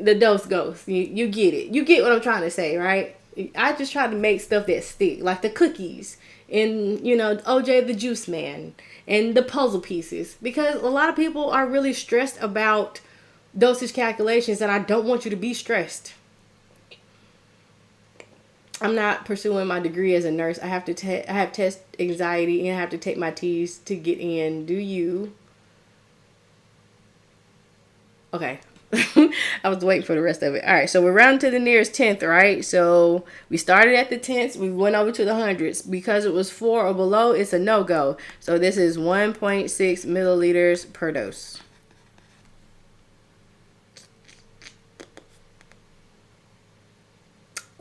the dose ghost, you get it. You get what I'm trying to say, right? I just try to make stuff that stick, like the cookies and, you know, OJ the Juice Man and the puzzle pieces. Because a lot of people are really stressed about dosage calculations, and I don't want you to be stressed. I'm not pursuing my degree as a nurse. I have to I have test anxiety and I have to take my T's to get in. Do you? Okay. I was waiting for the rest of it. All right, so we're rounding to the nearest 10th, right? So we started at the 10ths. We went over to the hundreds. Because it was 4 or below, it's a no-go. So this is 1.6 milliliters per dose.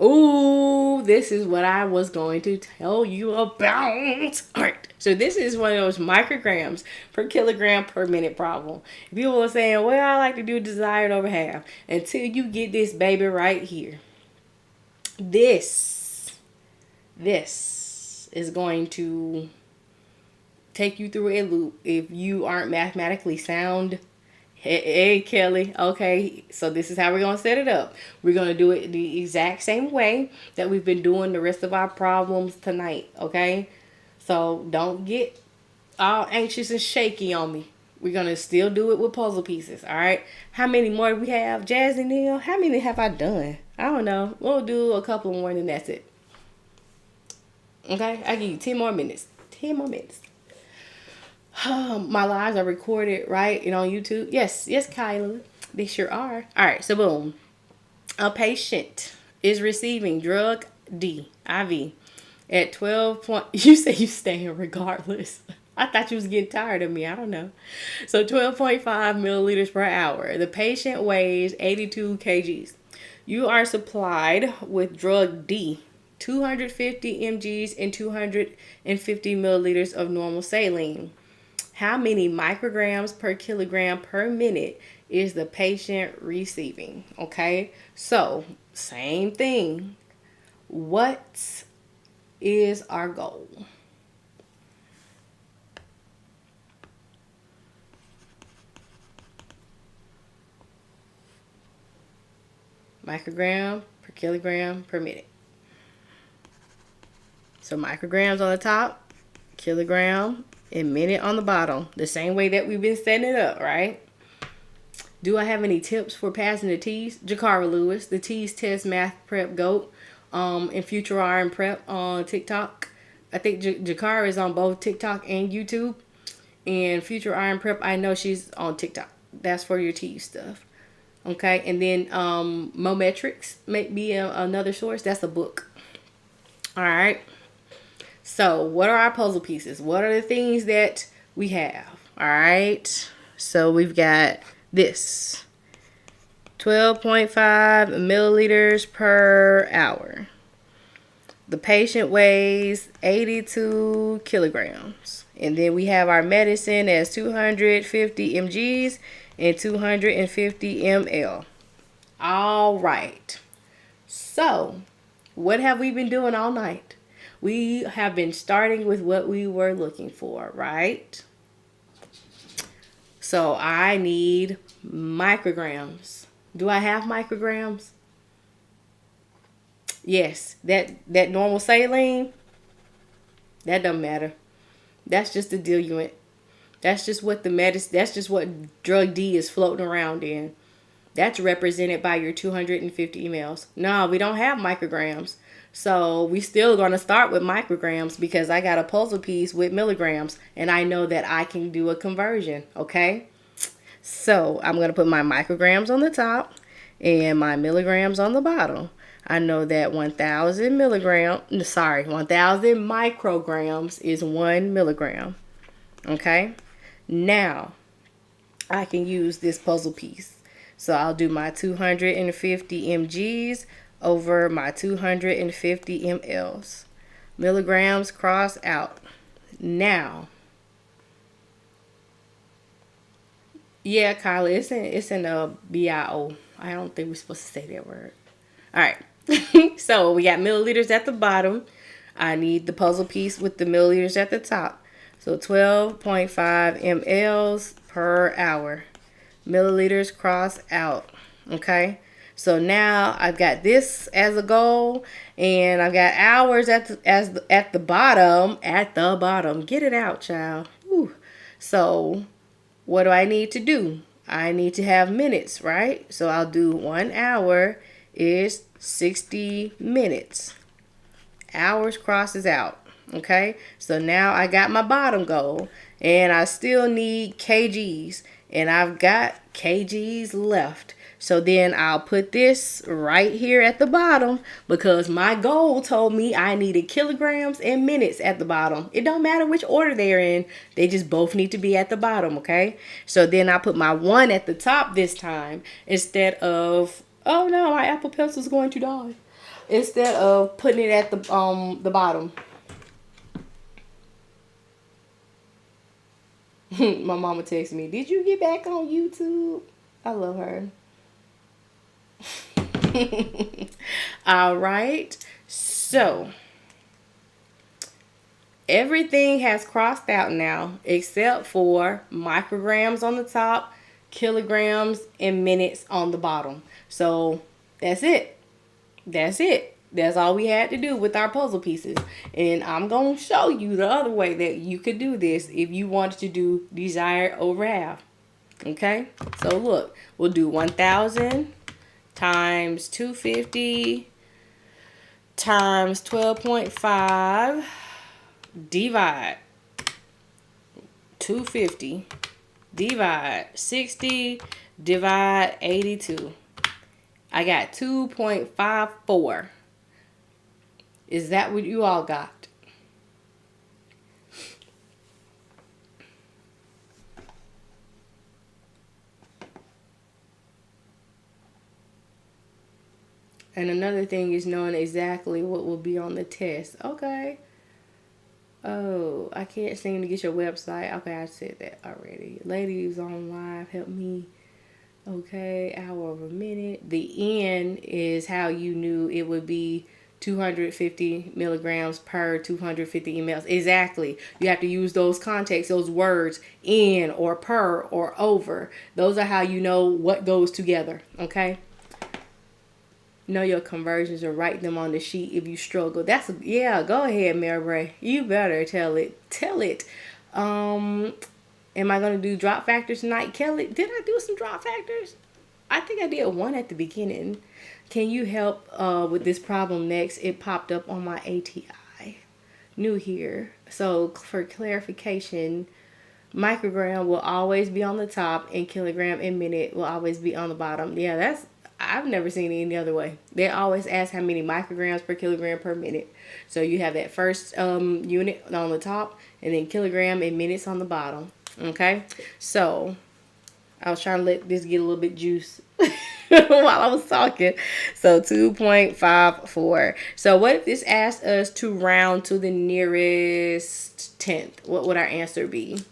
Ooh, this is what I was going to tell you about. All right, so this is one of those micrograms per kilogram per minute problem. People are saying, well, I like to do desired over half, until you get this baby right here. This is going to take you through a loop if you aren't mathematically sound. Hey, Kelly. Okay, so this is how we're going to set it up. We're going to do it the exact same way that we've been doing the rest of our problems tonight, okay? So don't get all anxious and shaky on me. We're going to still do it with puzzle pieces, all right? How many more do we have? Jazzy Neal, how many have I done? I don't know. We'll do a couple more and that's it. Okay? I give you 10 more minutes. 10 more minutes. My lives are recorded, right? And on YouTube. Yes, Kyla. They sure are. All right, so boom. A patient is receiving drug D, IV, at 12 point. You say you staying regardless. I thought you was getting tired of me. I don't know. So 12.5 milliliters per hour. The patient weighs 82 kgs. You are supplied with drug D, 250 mgs and 250 milliliters of normal saline. How many micrograms per kilogram per minute is the patient receiving? Okay, so same thing. What is our goal? Microgram per kilogram per minute. So micrograms on the top, kilogram, and minute on the bottom. The same way that we've been setting it up, right? Do I have any tips for passing the T's? Jakara Lewis, the T's Test Math Prep Goat, and Future R and Prep on TikTok. I think Jakara is on both TikTok and YouTube. And Future R and Prep, I know she's on TikTok. That's for your T stuff. Okay, and then Mometrics may be another source. That's a book. All right. So what are our puzzle pieces? What are the things that we have? All right. So we've got this. 12.5 milliliters per hour. The patient weighs 82 kilograms. And then we have our medicine as 250 mgs and 250 ml. All right. So, what have we been doing all night? We have been starting with what we were looking for, right? So, I need micrograms. Do I have micrograms? Yes, that normal saline, that doesn't matter. That's just a diluent. That's just what the medicine, that's just what drug D is floating around in. That's represented by your 250 mLs. No, we don't have micrograms. So we still going to start with micrograms because I got a puzzle piece with milligrams and I know that I can do a conversion, okay? So I'm going to put my micrograms on the top and my milligrams on the bottom. I know that 1,000 micrograms is 1 milligram. Okay. Now, I can use this puzzle piece. So I'll do my 250 mgs over my 250 mLs. Milligrams cross out. Now, yeah, Kyla, it's in a BIO. I don't think we're supposed to say that word. All right. So we got milliliters at the bottom. I need the puzzle piece with the milliliters at the top. So 12.5 mLs per hour. Milliliters cross out. Okay. So now I've got this as a goal, and I've got hours at the bottom. At the bottom. Get it out, child. Whew. So what do I need to do? I need to have minutes, right? So I'll do 1 hour is 60 minutes. Hours crosses out. Okay, so now I got my bottom goal, and I still need kgs, and I've got kgs left. So then I'll put this right here at the bottom because my goal told me I needed kilograms and minutes at the bottom. It don't matter which order they're in. They just both need to be at the bottom, okay? So then I put my 1 at the top this time instead of, oh no, my Apple Pencil's going to die. Instead of putting it at the bottom. My mama texted me, did you get back on YouTube? I love her. All right. So, everything has crossed out now except for micrograms on the top, kilograms, and minutes on the bottom. So, that's it. That's it. That's all we had to do with our puzzle pieces. And I'm going to show you the other way that you could do this if you wanted to do desired over half. Okay? So look, we'll do 1,000 times 250 times 12.5 divide 250 divide 60 divide 82. I got 2.54. Is that what you all got? And another thing is knowing exactly what will be on the test. Okay. Oh, I can't seem to get your website. Okay, I said that already. Ladies on live, help me. Okay, hour over minute. The N is how you knew it would be 250 milligrams per 250 mLs. Exactly. You have to use those contexts, those words, in or per or over. Those are how you know what goes together. Okay. Know your conversions or write them on the sheet if you struggle. Yeah, go ahead, Mary Bray. You better tell it. Tell it. Am I going to do drop factors tonight? Kelly, did I do some drop factors? I think I did one at the beginning. Can you help with this problem next? It popped up on my ATI. New here. So for clarification, microgram will always be on the top and kilogram in minute will always be on the bottom. Yeah, I've never seen it any other way. They always ask how many micrograms per kilogram per minute. So you have that first unit on the top and then kilogram in minutes on the bottom. Okay, so I was trying to let this get a little bit juice while I was talking. So 2.54. So what if this asked us to round to the nearest tenth? What would our answer be?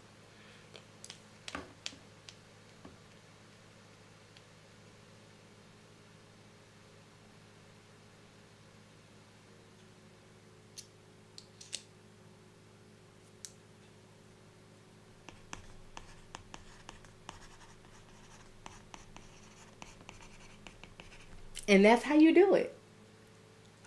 And that's how you do it.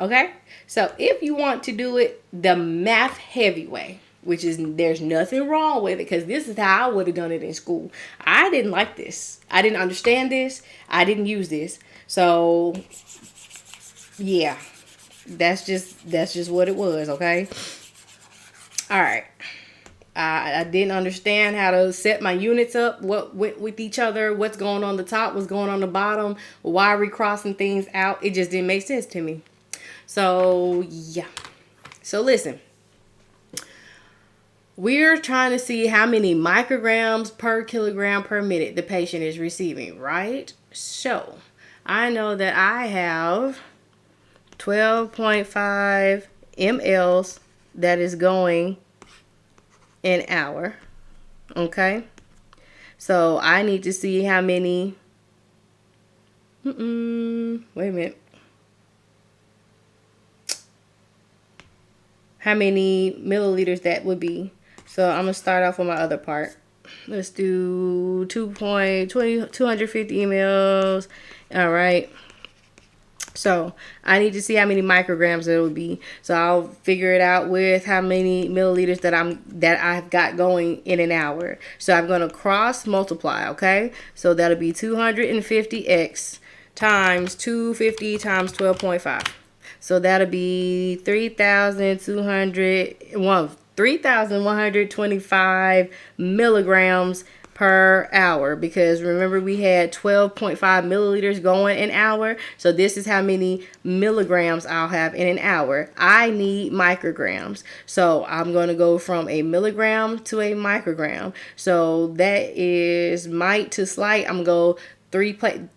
Okay? So if you want to do it the math heavy way, which is there's nothing wrong with it because this is how I would have done it in school. I didn't like this. I didn't understand this. I didn't use this. So yeah, that's just what it was. Okay. All right. I didn't understand how to set my units up, what went with each other, what's going on the top, what's going on the bottom, why are we crossing things out? It just didn't make sense to me. So, yeah. So, listen. We're trying to see how many micrograms per kilogram per minute the patient is receiving, right? So, I know that I have 12.5 mLs that is going an hour. Okay, so I need to see how many wait a minute, how many milliliters that would be. So I'm gonna start off with my other part. Let's do 250 mLs. All right, so I need to see how many micrograms it would be. So I'll figure it out with how many milliliters that I've got going in an hour. So I'm going to cross multiply, okay? So that'll be 250x times 250 times 12.5. So that'll be 3,125 milligrams per hour, because remember we had 12.5 milliliters going an hour. So this is how many milligrams I'll have in an hour. I need micrograms, so I'm going to go from a milligram to a microgram. So that is might to slight. I'm going to go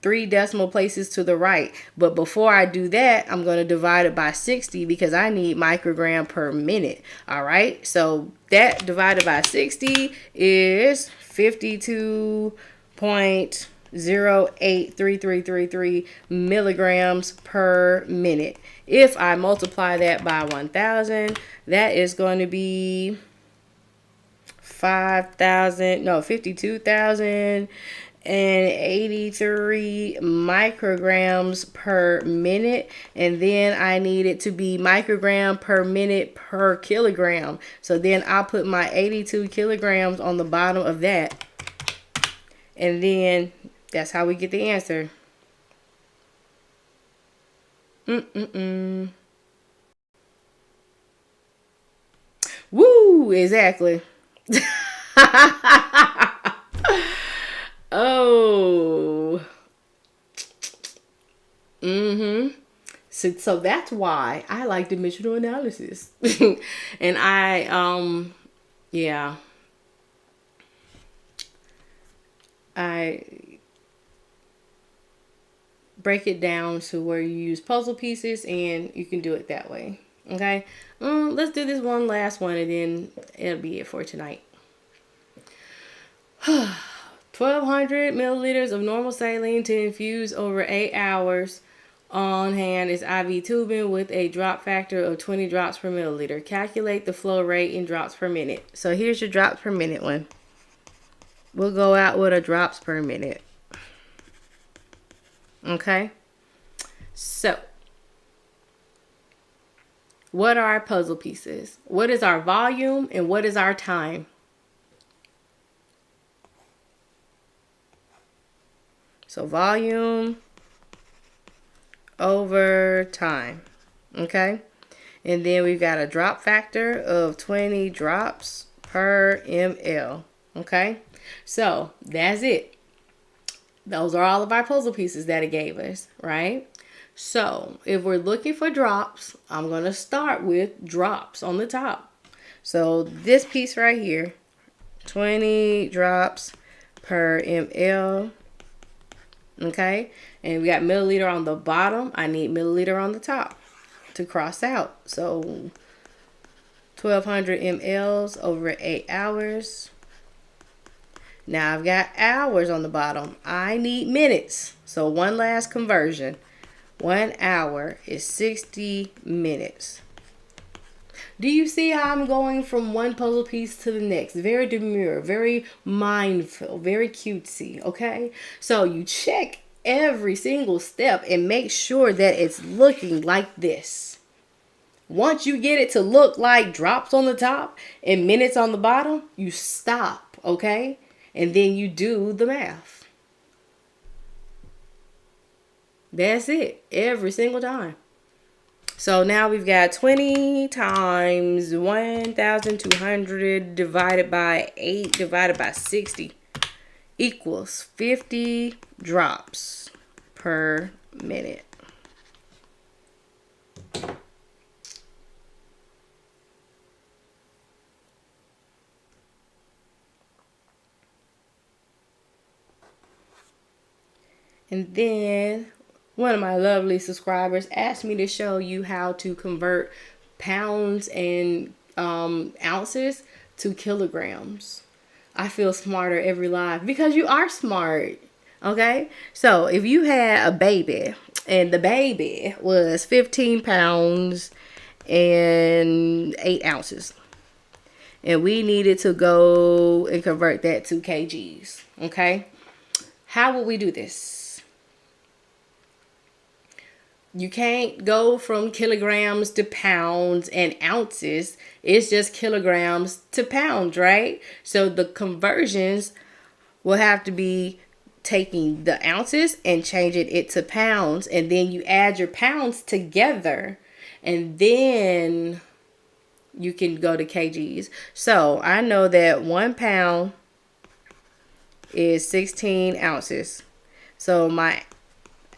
three decimal places to the right. But before I do that, I'm going to divide it by 60 because I need microgram per minute. All right. So that divided by 60 is 52.083333 milligrams per minute. If I multiply that by 1,000, that is going to be 52,083 micrograms per minute. And then I need it to be microgram per minute per kilogram. So then I'll put my 82 kilograms on the bottom of that. And then that's how we get the answer. Woo, exactly. Oh, So that's why I like dimensional analysis. And yeah, I break it down to where you use puzzle pieces and you can do it that way. Okay, let's do this one last one and then it'll be it for tonight. 1,200 milliliters of normal saline to infuse over 8 hours. On hand is IV tubing with a drop factor of 20 drops per milliliter. Calculate the flow rate in drops per minute. So here's your drops per minute one. We'll go out with a drops per minute. Okay. So, what are our puzzle pieces? What is our volume and what is our time? So volume over time. Okay. And then we've got a drop factor of 20 drops per ml. Okay. So that's it. Those are all of our puzzle pieces that it gave us, right? So if we're looking for drops, I'm going to start with drops on the top. So this piece right here, 20 drops per ml. Okay, and we got milliliter on the bottom. I need milliliter on the top to cross out. So 1,200 mLs over 8 hours. Now I've got hours on the bottom. I need minutes. So one last conversion. 1 hour is 60 minutes. Do you see how I'm going from one puzzle piece to the next? Very demure, very mindful, very cutesy, okay? So you check every single step and make sure that it's looking like this. Once you get it to look like drops on the top and minutes on the bottom, you stop, okay? And then you do the math. That's it, every single time. So now we've got 20 times 1,200 divided by 8 divided by 60 equals 50 drops per minute. And then one of my lovely subscribers asked me to show you how to convert pounds and ounces to kilograms. I feel smarter every live because you are smart. Okay, so if you had a baby and the baby was 15 pounds and 8 ounces, and we needed to go and convert that to kgs, okay, how would we do this? You can't go from kilograms to pounds and ounces. It's just kilograms to pounds, right? So the conversions will have to be taking the ounces and changing it to pounds. And then you add your pounds together. And then you can go to kgs. So I know that 1 pound is 16 ounces. So my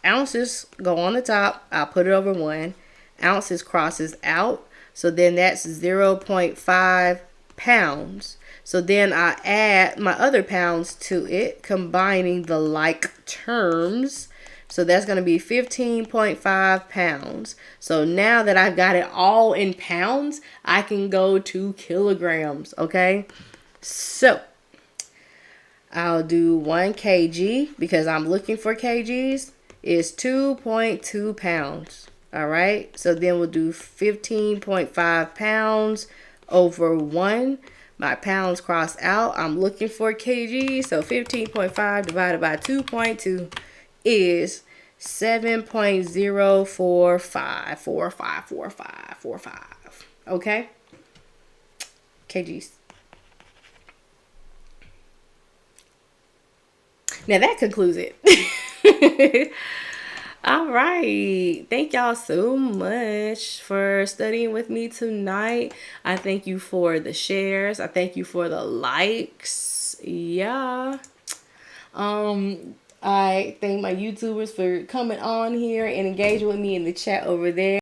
ounces go on the top. I'll put it over 1. Ounces crosses out. So then that's 0.5 pounds. So then I add my other pounds to it, combining the like terms. So that's going to be 15.5 pounds. So now that I've got it all in pounds, I can go to kilograms. Okay. So I'll do 1 kg because I'm looking for kgs. Is 2.2 pounds. All right. So then we'll do 15.5 pounds over 1. My pounds cross out. I'm looking for kg. So 15.5 divided by 2.2 is 7.045454545. Okay. Kgs. Now that concludes it. All right. Thank y'all so much for studying with me tonight. I thank you for the shares. I thank you for the likes. Yeah. I thank my YouTubers for coming on here and engaging with me in the chat over there.